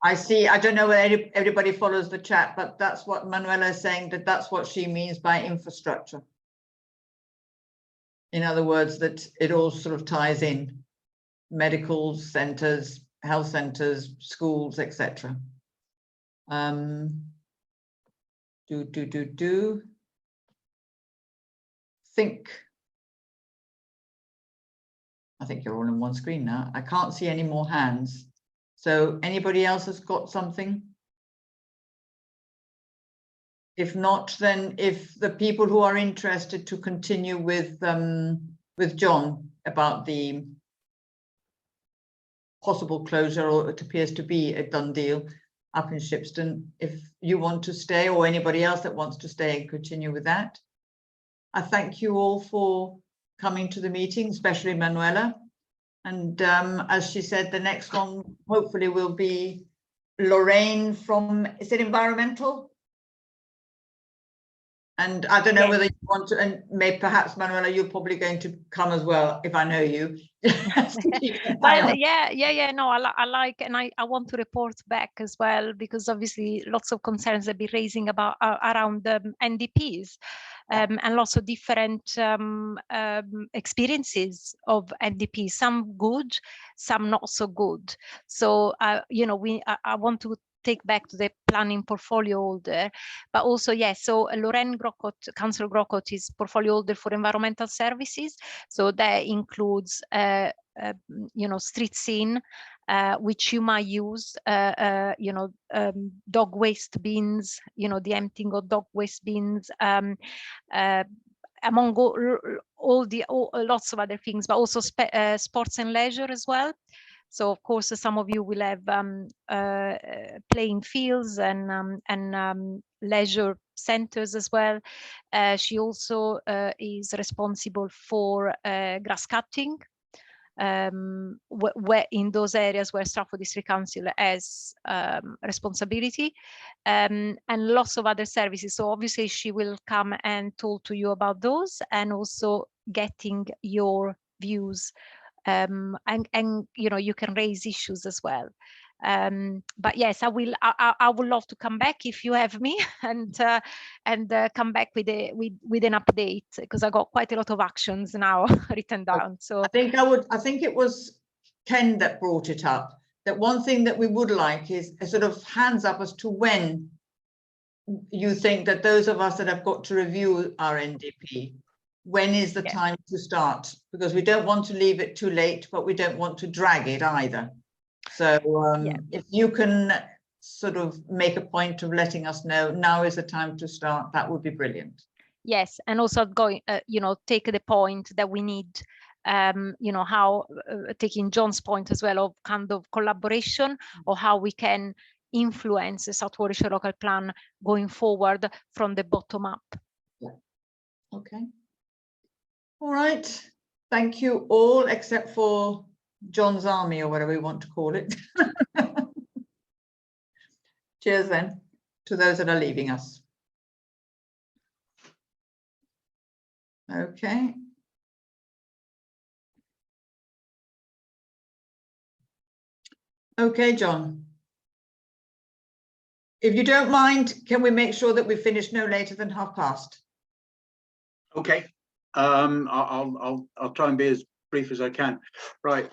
I see. I don't know whether everybody follows the chat, but that's what Manuela is saying, that's what she means by infrastructure. In other words, that it all sort of ties in medical centres, health centres, schools, etc. I think you're all in one screen now. I can't see any more hands. So anybody else has got something? If not, then if the people who are interested to continue with John about the possible closure, or it appears to be a done deal up in Shipston, if you want to stay, or anybody else that wants to stay and continue with that. I thank you all for coming to the meeting, especially Manuela. And as she said, the next one hopefully will be Lorraine from, is it environmental? And I don't know whether you want to, and maybe perhaps Manuela, you're probably going to come as well, if I know you. Well, yeah. No, I like, and I want to report back as well, because obviously lots of concerns have been raising about around NDPs, and lots of different experiences of NDPs, some good, some not so good. So, you know, I want to take back to the planning portfolio holder, but also, yes, so Lorraine Grocott, Councillor Grocott is portfolio holder for environmental services. So that includes, you know, street scene, which you might use, you know, dog waste bins, you know, the emptying of dog waste bins, among lots of other things, but also sports and leisure as well. So of course, some of you will have playing fields and leisure centers as well. She also is responsible for grass cutting, where in those areas where Stratford District Council has responsibility, and lots of other services. So obviously she will come and talk to you about those, and also getting your views, and you know, you can raise issues as well. But yes, I would love to come back if you have me, and come back with an update, because I got quite a lot of actions now written down. So I think it was Ken that brought it up, that one thing that we would like is a sort of hands up as to when you think that those of us that have got to review our NDP, when is the time to start? Because we don't want to leave it too late, but we don't want to drag it either. So if you can sort of make a point of letting us know now is the time to start, that would be brilliant. Yes, and also going, you know, take the point that we need, you know, how taking John's point as well of kind of collaboration, or how we can influence the South Warwickshire local plan going forward from the bottom up. Yeah. Okay. All right. Thank you all, except for John's Army, or whatever we want to call it. Cheers then to those that are leaving us. Okay. Okay, John. If you don't mind, can we make sure that we finish no later than past? Okay. I'll try and be as brief as I can. Right.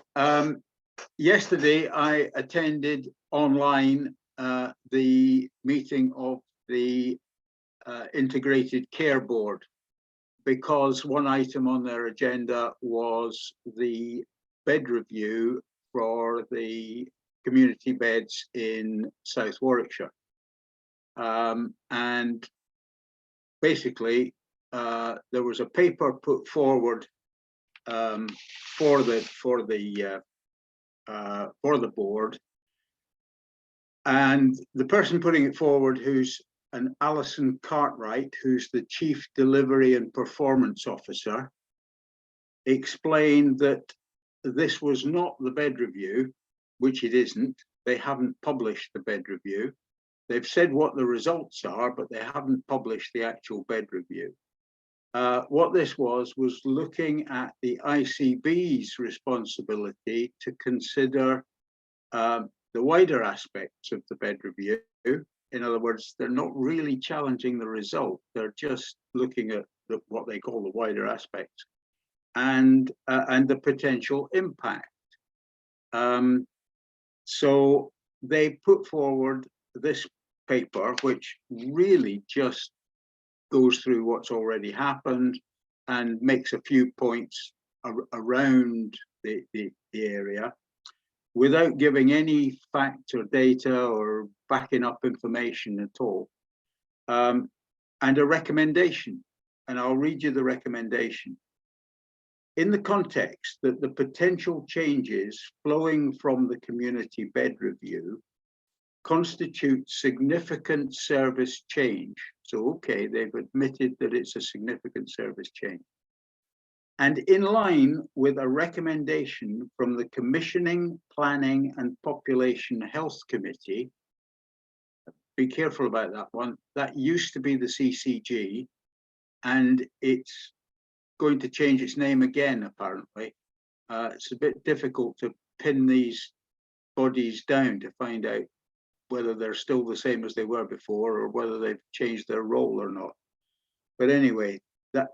Yesterday I attended online the meeting of the Integrated Care Board, because one item on their agenda was the bed review for the community beds in South Warwickshire. And basically there was a paper put forward for the board, and the person putting it forward, who's an Alison Cartwright, who's the Chief Delivery and Performance Officer, explained that this was not the bed review, which it isn't. They haven't published the bed review. They've said what the results are, but they haven't published the actual bed review. What this was looking at the ICB's responsibility to consider the wider aspects of the bed review. In other words, they're not really challenging the result. They're just looking at what they call the wider aspects and the potential impact. So they put forward this paper, which really just goes through what's already happened and makes a few points around the area, without giving any fact or data or backing up information at all, and a recommendation. And I'll read you the recommendation. In the context that the potential changes flowing from the community bed review constitute significant service change. So, okay, they've admitted that it's a significant service change. and in line with a recommendation from the Commissioning, Planning and Population Health Committee. Be careful about that one. That used to be the CCG, and it's going to change its name again, apparently. It's a bit difficult to pin these bodies down to find out whether they're still the same as they were before or whether they've changed their role or not. But anyway, that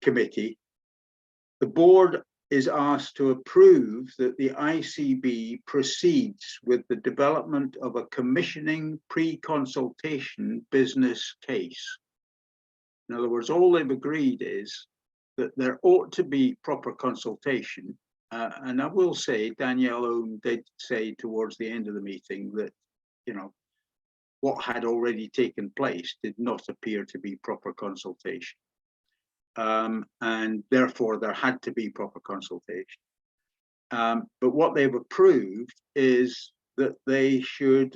committee, the board is asked to approve that the ICB proceeds with the development of a commissioning pre-consultation business case. In other words, all they've agreed is that there ought to be proper consultation. And I will say, Danielle Owen did say towards the end of the meeting that, you know, what had already taken place did not appear to be proper consultation. And therefore there had to be proper consultation. But what they've approved is that they should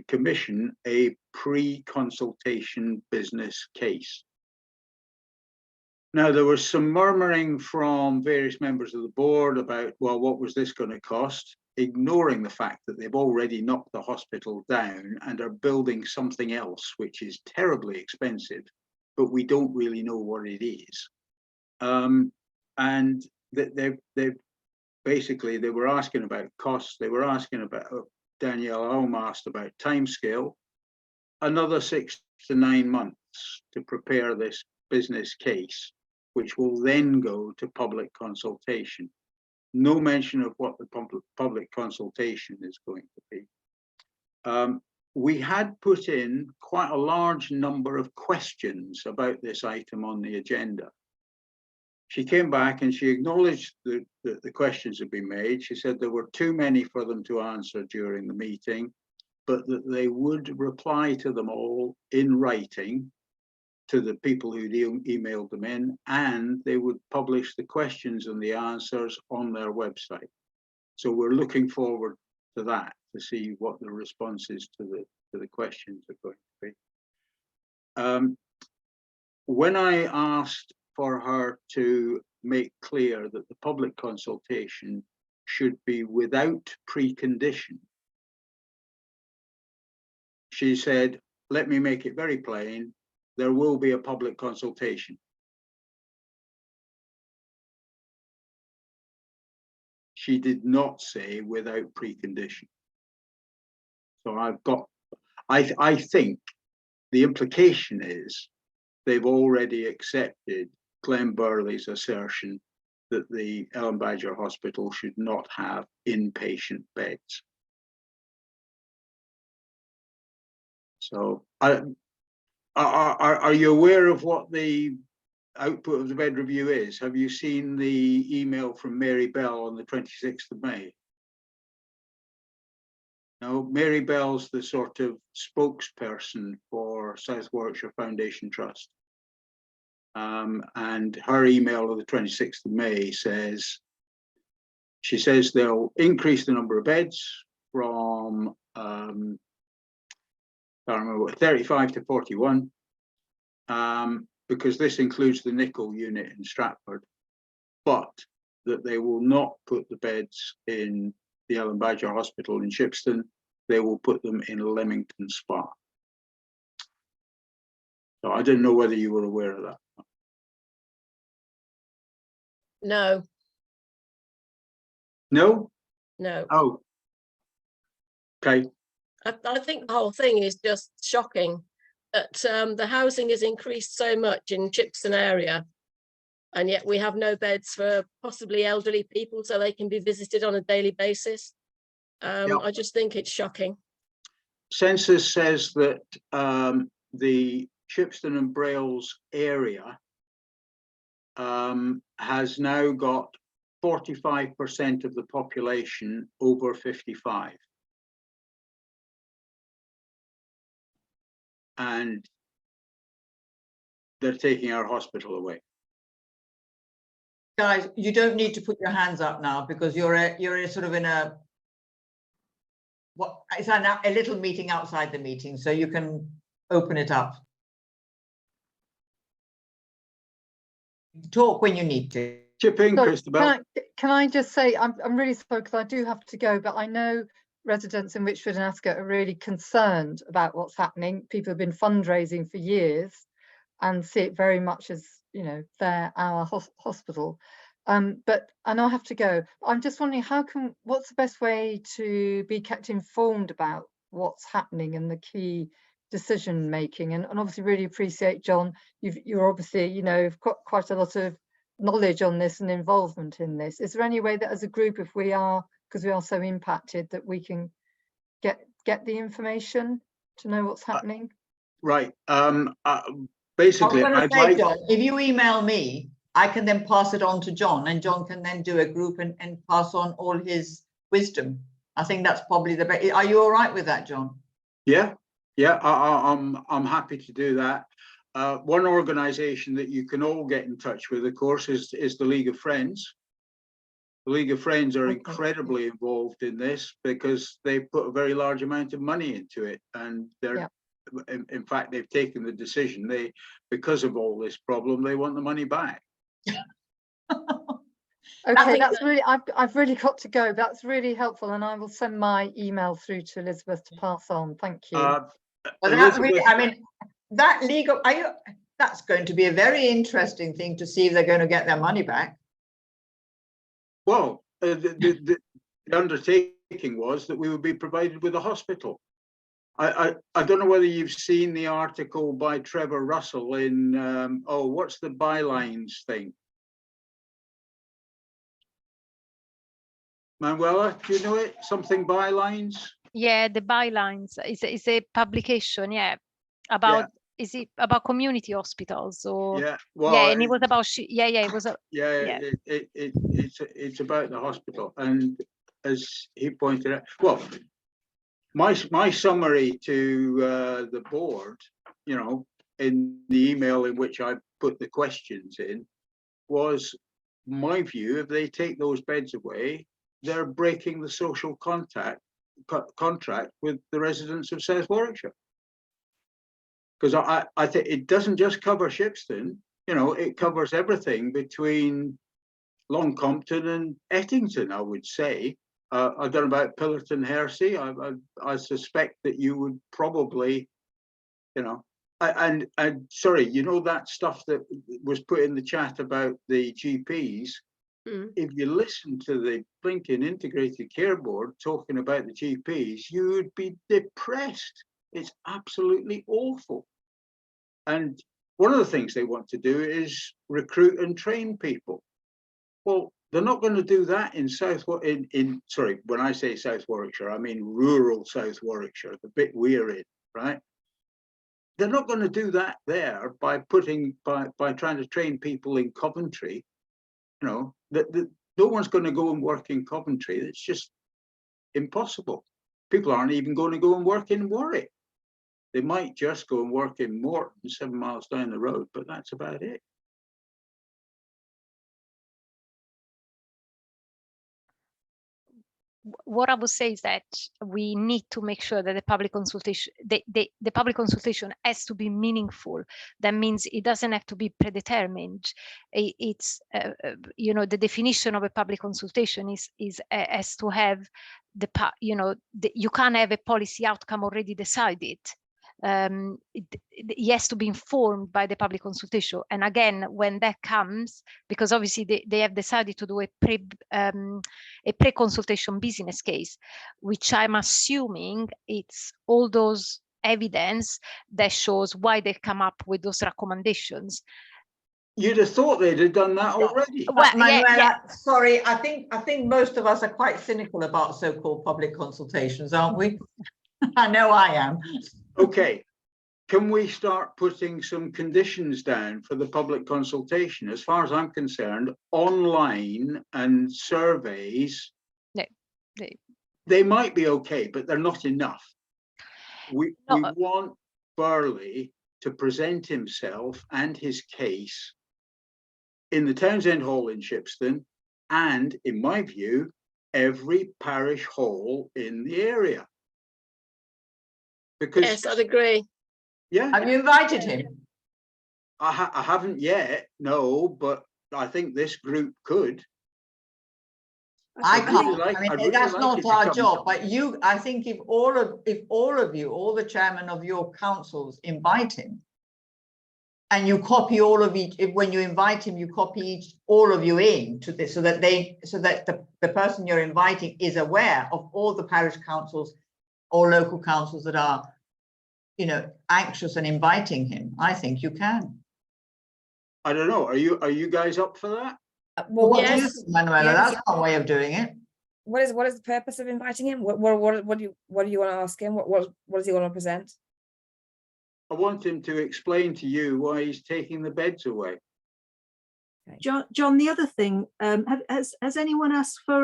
commission a pre-consultation business case. Now, there was some murmuring from various members of the board about, well, what was this going to cost? Ignoring the fact that they've already knocked the hospital down and are building something else, which is terribly expensive, but we don't really know what it is. And they basically, they were asking about costs. They were asking about, Danielle Owen asked about timescale, another 6 to 9 months to prepare this business case, which will then go to public consultation. No mention of what the public consultation is going to be. We had put in quite a large number of questions about this item on the agenda. She came back and she acknowledged that the questions had been made. She said there were too many for them to answer during the meeting, but that they would reply to them all in writing to the people who'd emailed them in, and they would publish the questions and the answers on their website. So we're looking forward to that, to see what the responses to the questions are going to be. When I asked for her to make clear that the public consultation should be without precondition, she said, let me make it very plain, there will be a public consultation. She did not say without precondition. So I think the implication is they've already accepted Clem Burley's assertion that the Ellen Badger Hospital should not have inpatient beds. So are you aware of what the output of the bed review is? Have you seen the email from Mary Bell on the 26th of May? No, Mary Bell's the sort of spokesperson for South Warwickshire Foundation Trust. And her email of the 26th of May says, she says they'll increase the number of beds from I don't remember, 35 to 41, because this includes the nickel unit in Stratford, but that they will not put the beds in the Ellen Badger Hospital in Shipston, they will put them in Leamington Spa. So I didn't know whether you were aware of that. No. No? No. Oh. Okay. I think the whole thing is just shocking that the housing has increased so much in Chipston area, and yet we have no beds for possibly elderly people so they can be visited on a daily basis. Yep. I just think it's shocking. Census says that the Shipston and Brailes area has now got 45% of the population over 55. And they're taking our hospital away. Guys, you don't need to put your hands up now because you're sort of in a it's a little meeting outside the meeting, so you can open it up. talk when you need to. Chip in, So Christabel. can I just say, I'm really sorry because I do have to go, but I know residents in Witchford and Ascot are really concerned about what's happening. People have been fundraising for years and see it very much as, you know, our hospital. And I have to go. I'm just wondering what's the best way to be kept informed about what's happening and the key decision making? And obviously really appreciate, John, you're obviously, you know, you've got quite a lot of knowledge on this and involvement in this. Is there any way that as a group, if we are, because we are so impacted, that we can get the information to know what's happening? Right. Basically, I'd like, John, if you email me, I can then pass it on to John, and John can then do a group and pass on all his wisdom. I think that's probably the best. Are you all right with that, John? yeah, I'm happy to do that. One organisation that you can all get in touch with, of course, is the League of Friends. The League of Friends are incredibly involved in this because they put a very large amount of money into it, and they're, in fact, they've taken the decision. Because of all this problem, they want the money back. Okay, that's really, I've really got to go. That's really helpful, and I will send my email through to Elizabeth to pass on. Thank you. Well, that really, I mean, that legal, that's going to be a very interesting thing to see if they're going to get their money back. Well, the undertaking was that we would be provided with a hospital. I don't know whether you've seen the article by Trevor Russell in, what's the bylines thing? Manuela, do you know it? Something bylines? Yeah, the bylines is a publication, about is it about community hospitals or and it was about it was it's about the hospital, and as he pointed out, well, my summary to the board, you know, in the email in which I put the questions in, was my view: if they take those beds away, they're breaking the social contract with the residents of South Warwickshire. Because I think it doesn't just cover Shipston, you know, it covers everything between Longcompton and Ettington, I would say. I don't know about Pillerton Hersey. I suspect that you would probably, you know, and sorry, you know, that stuff that was put in the chat about the GPs. If you listen to the blinking integrated care board talking about the GPs, you would be depressed. It's absolutely awful. And one of the things they want to do is recruit and train people. Well, they're not going to do that in sorry, when I say South Warwickshire, I mean rural South Warwickshire, the bit we're in, right? They're not going to do that there by trying to train people in Coventry. You know, no one's going to go and work in Coventry. It's just impossible. People aren't even going to go and work in Warwick. They might just go and work in Morton, 7 miles down the road, but that's about it. What I would say is that we need to make sure that the public consultation, the public consultation has to be meaningful. That means it doesn't have to be predetermined. It's you know, the definition of a public consultation has to have you can't have a policy outcome already decided. It has to be informed by the public consultation, and again, when that comes, because obviously they have decided to do a pre-consultation business case, which I'm assuming it's all those evidence that shows why they come up with those recommendations. You'd have thought they'd have done that already. Well, Manuela, sorry, I think most of us are quite cynical about so-called public consultations, aren't we? I know I am. Okay, can we start putting some conditions down for the public consultation? As far as I'm concerned, online and surveys, they might be okay, but they're not enough. We want Burley to present himself and his case in the Townsend Hall in Shipston, and in my view, every parish hall in the area. Because, yes, I'd agree. Yeah. Have you invited him? I haven't yet, no, but I think this group could. I I'd really can't, like- I mean, I'd really that's like not it to our come- job, but I think if all of you, all the chairman of your councils invite him, and you copy all of each, when you invite him, you copy all of you in to this, so that the person you're inviting is aware of all the parish councils or local councils that are, you know, anxious and inviting him. I think you can. I don't know. Are you guys up for that? Well, what do you Yes. think, Manuela? Yes. That's one way of doing it. What is the purpose of inviting him? What do you want to ask him? What does he want to present? I want him to explain to you why he's taking the beds away. John, the other thing, has anyone asked for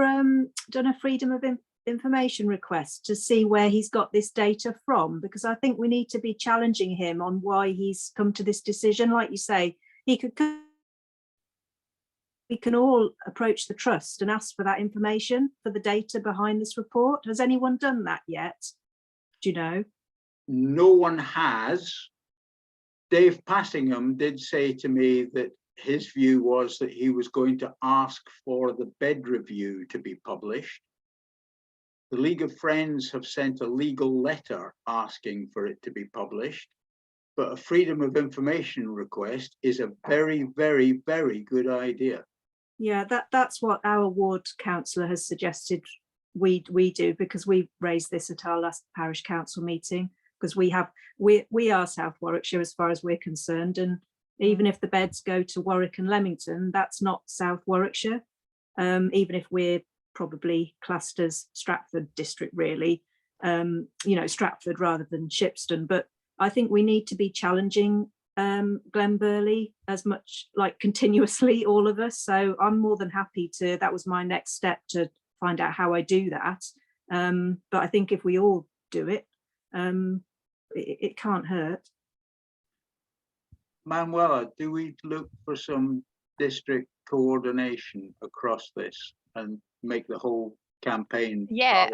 done a freedom of information request to see where he's got this data from? Because I think we need to be challenging him on why he's come to this decision. Like you say, we can all approach the trust and ask for that information, for the data behind this report. Has anyone done that yet? Do you know? No one has. Dave Passingham did say to me that his view was that he was going to ask for the bed review to be published. The League of Friends have sent a legal letter asking for it to be published, but a freedom of information request is a very, very, very good idea. Yeah, that's what our ward councillor has suggested we do, because we raised this at our last parish council meeting, because we are South Warwickshire as far as we're concerned, and even if the beds go to Warwick and Leamington, that's not South Warwickshire, even if we're probably classed as Stratford district, really, you know, Stratford rather than Shipston. But I think we need to be challenging Glenburley as much, like continuously, all of us. So I'm more than happy to, that was my next step, to find out how I do that. But I think if we all do it, it can't hurt. Manuela, do we look for some district coordination across this and make the whole campaign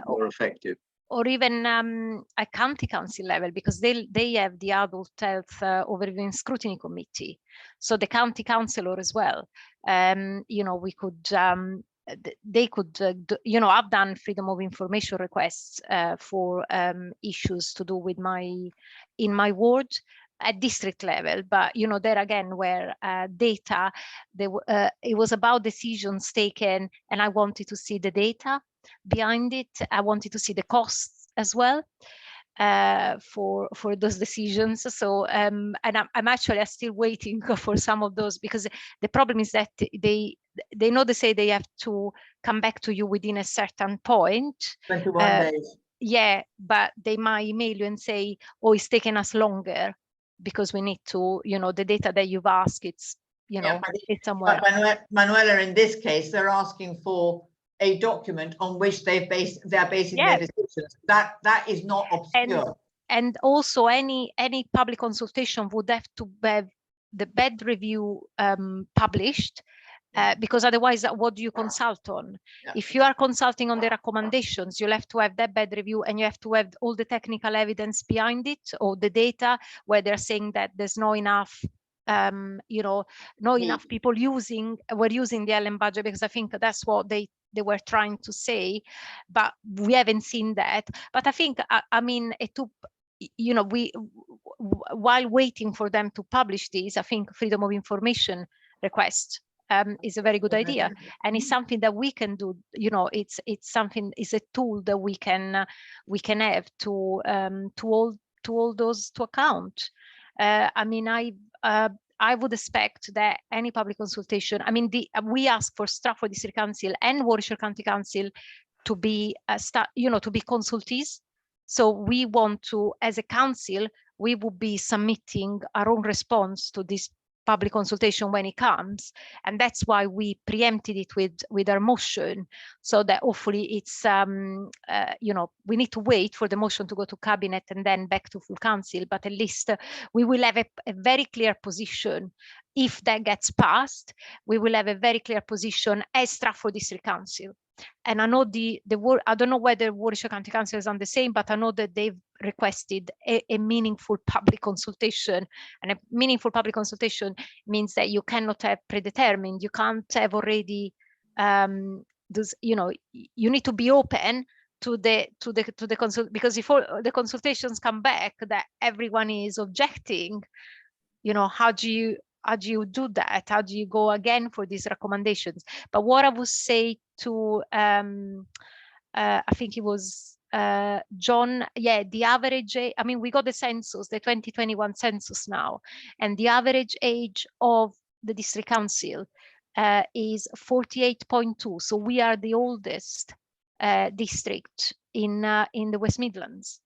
more effective? Or even a county council level, because they have the adult health overview and scrutiny committee. So the county councillor as well. You know, we could, they could, you know, I've done freedom of information requests for issues to do with in my ward at district level, but you know, there again, where data, it was about decisions taken, and I wanted to see the data behind it. I wanted to see the costs as well for those decisions. So and I'm actually still waiting for some of those, because the problem is that they know, they say they have to come back to you within a certain point. 21 days. Yeah, but they might email you and say, oh, it's taken us longer because we need to, you know, the data that you've asked, it's, you know, it's somewhere. But Manuela, in this case, they're asking for a document on which they're basing their decisions. That is not obscure. And also any public consultation would have to have the bed review published, because otherwise, what do you consult on? Yeah. If you are consulting on the recommendations, you'll have to have that bed review, and you have to have all the technical evidence behind it, or the data where they're saying that there's not enough, you know, not enough people were using the Ellen budget, because I think that's what they were trying to say, but we haven't seen that. But I think, I mean, it took, you know, while waiting for them to publish this, I think freedom of information request is a very good idea, and it's something that we can do. You know, it's something, it's a tool that we can have to hold those to account. I mean, I would expect that any public consultation, I mean, we ask for Stratford District Council and Warwickshire County Council to be to be consultees. So we want to, as a council, we will be submitting our own response to this public consultation when it comes, and that's why we preempted it with our motion, so that hopefully it's you know, we need to wait for the motion to go to cabinet and then back to full council, but at least we will have a very clear position. If that gets passed, we will have a very clear position as Stratford District Council. And I know I don't know whether Warwickshire County Council has done the same, but I know that they've requested a meaningful public consultation. And a meaningful public consultation means that you cannot have predetermined, you can't have already, you know, you need to be open to the consult, because if all the consultations come back that everyone is objecting, you know, how do you do that? How do you go again for these recommendations? But what I would say to I think it was John, yeah, the average age, I mean, we got the census, the 2021 census now, and the average age of the district council is 48.2. So we are the oldest district in the West Midlands.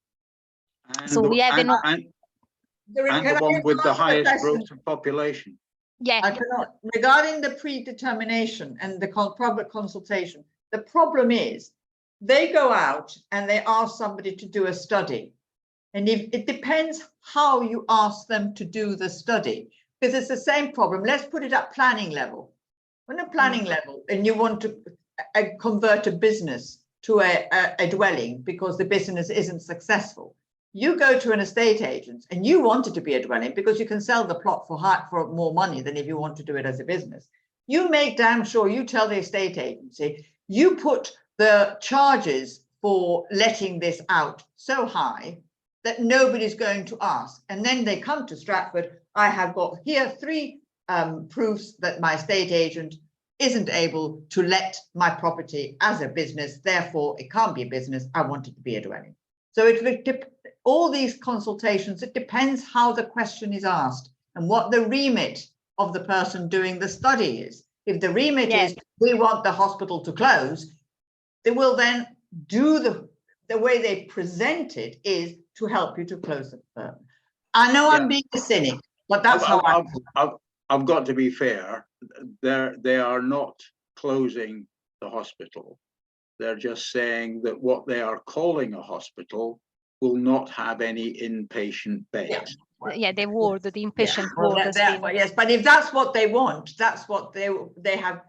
And So we have and the one with the highest growth of population. Yeah. I cannot, regarding the predetermination and the public consultation, the problem is they go out and they ask somebody to do a study. And if it depends how you ask them to do the study, because it's the same problem. Let's put it at planning level. When a planning level and you want to convert a business to a dwelling because the business isn't successful, you go to an estate agent and you want it to be a dwelling because you can sell the plot for more money than if you want to do it as a business. You make damn sure you tell the estate agency, you put the charges for letting this out so high that nobody's going to ask. And then they come to Stratford, I have got here 3 proofs that my estate agent isn't able to let my property as a business, therefore it can't be a business, I want it to be a dwelling. So all these consultations, it depends how the question is asked and what the remit of the person doing the study is. If the remit is, we want the hospital to close, they will then do the way they present it is to help you to close the firm. I know I'm being a cynic, but that's how I've got to be fair. They are not closing the hospital. They're just saying that what they are calling a hospital will not have any inpatient beds. Yeah, the ward, the inpatient ward. Yes, but if that's what they want, that's what they have.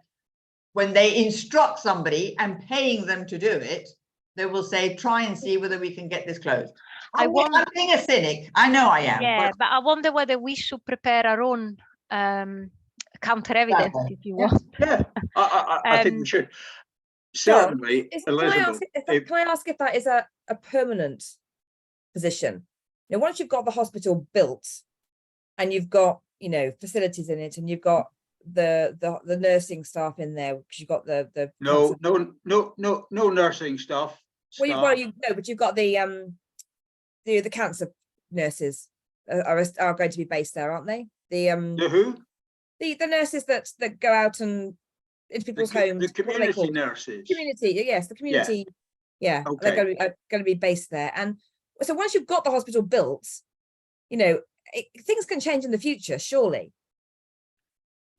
When they instruct somebody and paying them to do it, they will say, try and see whether we can get this closed. I'm being a cynic. I know I am. Yeah, but I wonder whether we should prepare our own counter evidence, if you want. Yeah, I think we should. Certainly, Elizabeth. Can I ask if that is a permanent position? Now, once you've got the hospital built and you've got, you know, facilities in it and you've got the nursing staff in there, because you've got the no nursing staff. But you've got the cancer nurses are going to be based there, aren't they? The who? The nurses that go out and into people's homes. The community nurses. Community, yes, the community. Yeah, okay. They're going to be based there. And so once you've got the hospital built, you know, things can change in the future, surely.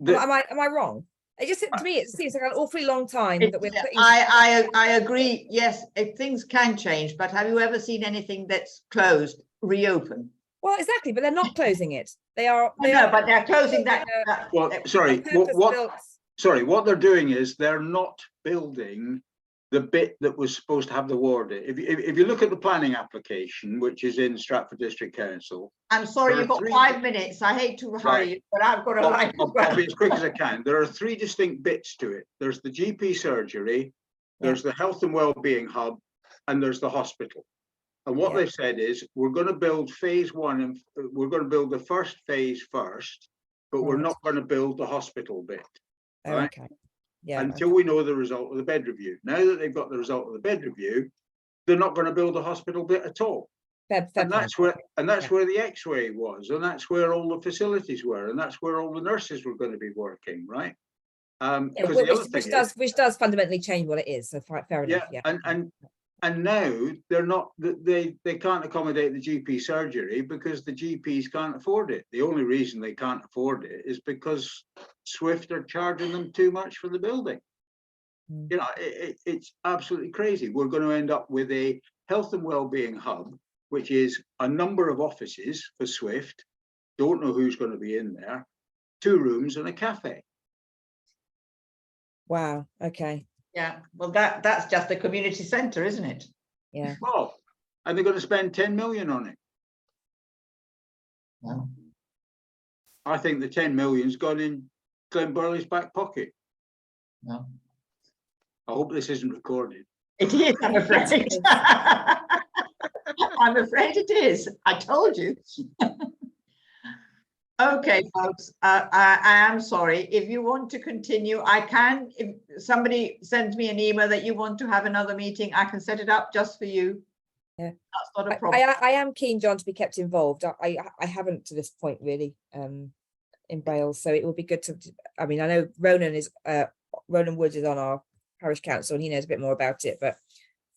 Am I wrong? It just, to me, it seems like an awfully long time that we're putting... I agree. Yes, things can change, but have you ever seen anything that's closed reopen? Well, exactly, but they're not closing it. They are. But they're closing that. Well, sorry. What they're doing is they're not building the bit that was supposed to have the ward. If you look at the planning application, which is in Stratford District Council. I'm sorry, you've got 5 minutes. I hate to hurry you, but I've got to line. I'll be as quick as I can. There are 3 distinct bits to it. There's the GP surgery, there's the health and wellbeing hub, and there's the hospital. And what they've said is, we're going to build phase 1, and we're going to build the first phase first, but we're not going to build the hospital bit. Right? Okay. Yeah. Until we know the result of the bed review. Now that they've got the result of the bed review, they're not going to build a hospital bit at all. And that's where the X-ray was, and that's where all the facilities were, and that's where all the nurses were going to be working, right? Which does fundamentally change what it is. So fair enough. Yeah. And now they're not, they can't accommodate the GP surgery because the GPs can't afford it. The only reason they can't afford it is because Swift are charging them too much for the building. You know, it's absolutely crazy. We're going to end up with a health and wellbeing hub, which is a number of offices for Swift. Don't know who's going to be in there. 2 rooms and a cafe. Wow. Okay. Yeah, well, that's just a community centre, isn't it? Yeah. Well, and they're going to spend 10 million on it. No. I think the 10 million's gone in Glen Burley's back pocket. No. I hope this isn't recorded. It is, I'm afraid. I'm afraid it is. I told you. Okay, folks, I am sorry. If you want to continue, I can. If somebody sends me an email that you want to have another meeting, I can set it up just for you. Yeah, that's not a problem. I am keen, John, to be kept involved. I haven't to this point really in Wales, so it will be good to. I mean, I know Ronan Woods is on our parish council and he knows a bit more about it, but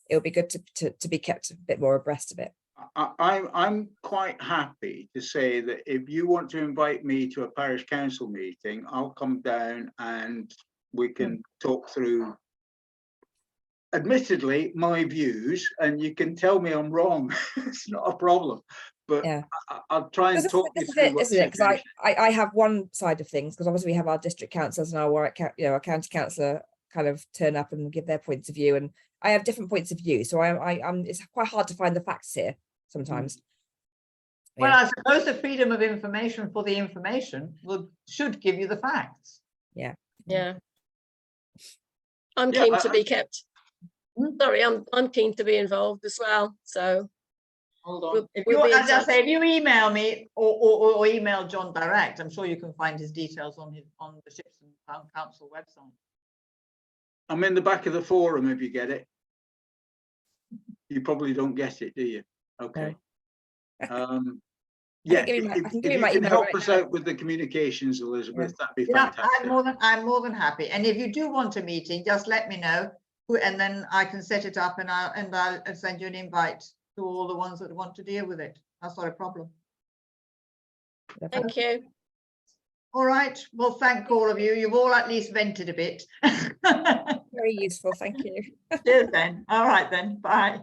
it'll be good to be kept a bit more abreast of it. I'm quite happy to say that if you want to invite me to a parish council meeting, I'll come down and we can talk through, admittedly, my views, and you can tell me I'm wrong. It's not a problem, but yeah, I'll try and talk you through isn't it? Because I have one side of things, because obviously we have our district councillors and our our county councillor kind of turn up and give their points of view, and I have different points of view, so I'm it's quite hard to find the facts here sometimes. Well, I suppose the freedom of information for the information should give you the facts. Yeah. Yeah. I'm keen to be kept. Sorry, I'm keen to be involved as well. So hold on. If you email me or email John direct, I'm sure you can find his details on the Ships and Town Council website. I'm in the back of the forum if you get it. You probably don't get it, do you? Okay. Yeah, if you can help us out with the communications, Elizabeth, that'd be fantastic. I'm more than happy. And if you do want a meeting, just let me know, and then I can set it up, and I'll send you an invite to all the ones that want to deal with it. That's not a problem. Thank you. All right. Well, thank all of you. You've all at least vented a bit. Very useful. Thank you. Cheers then. All right then. Bye.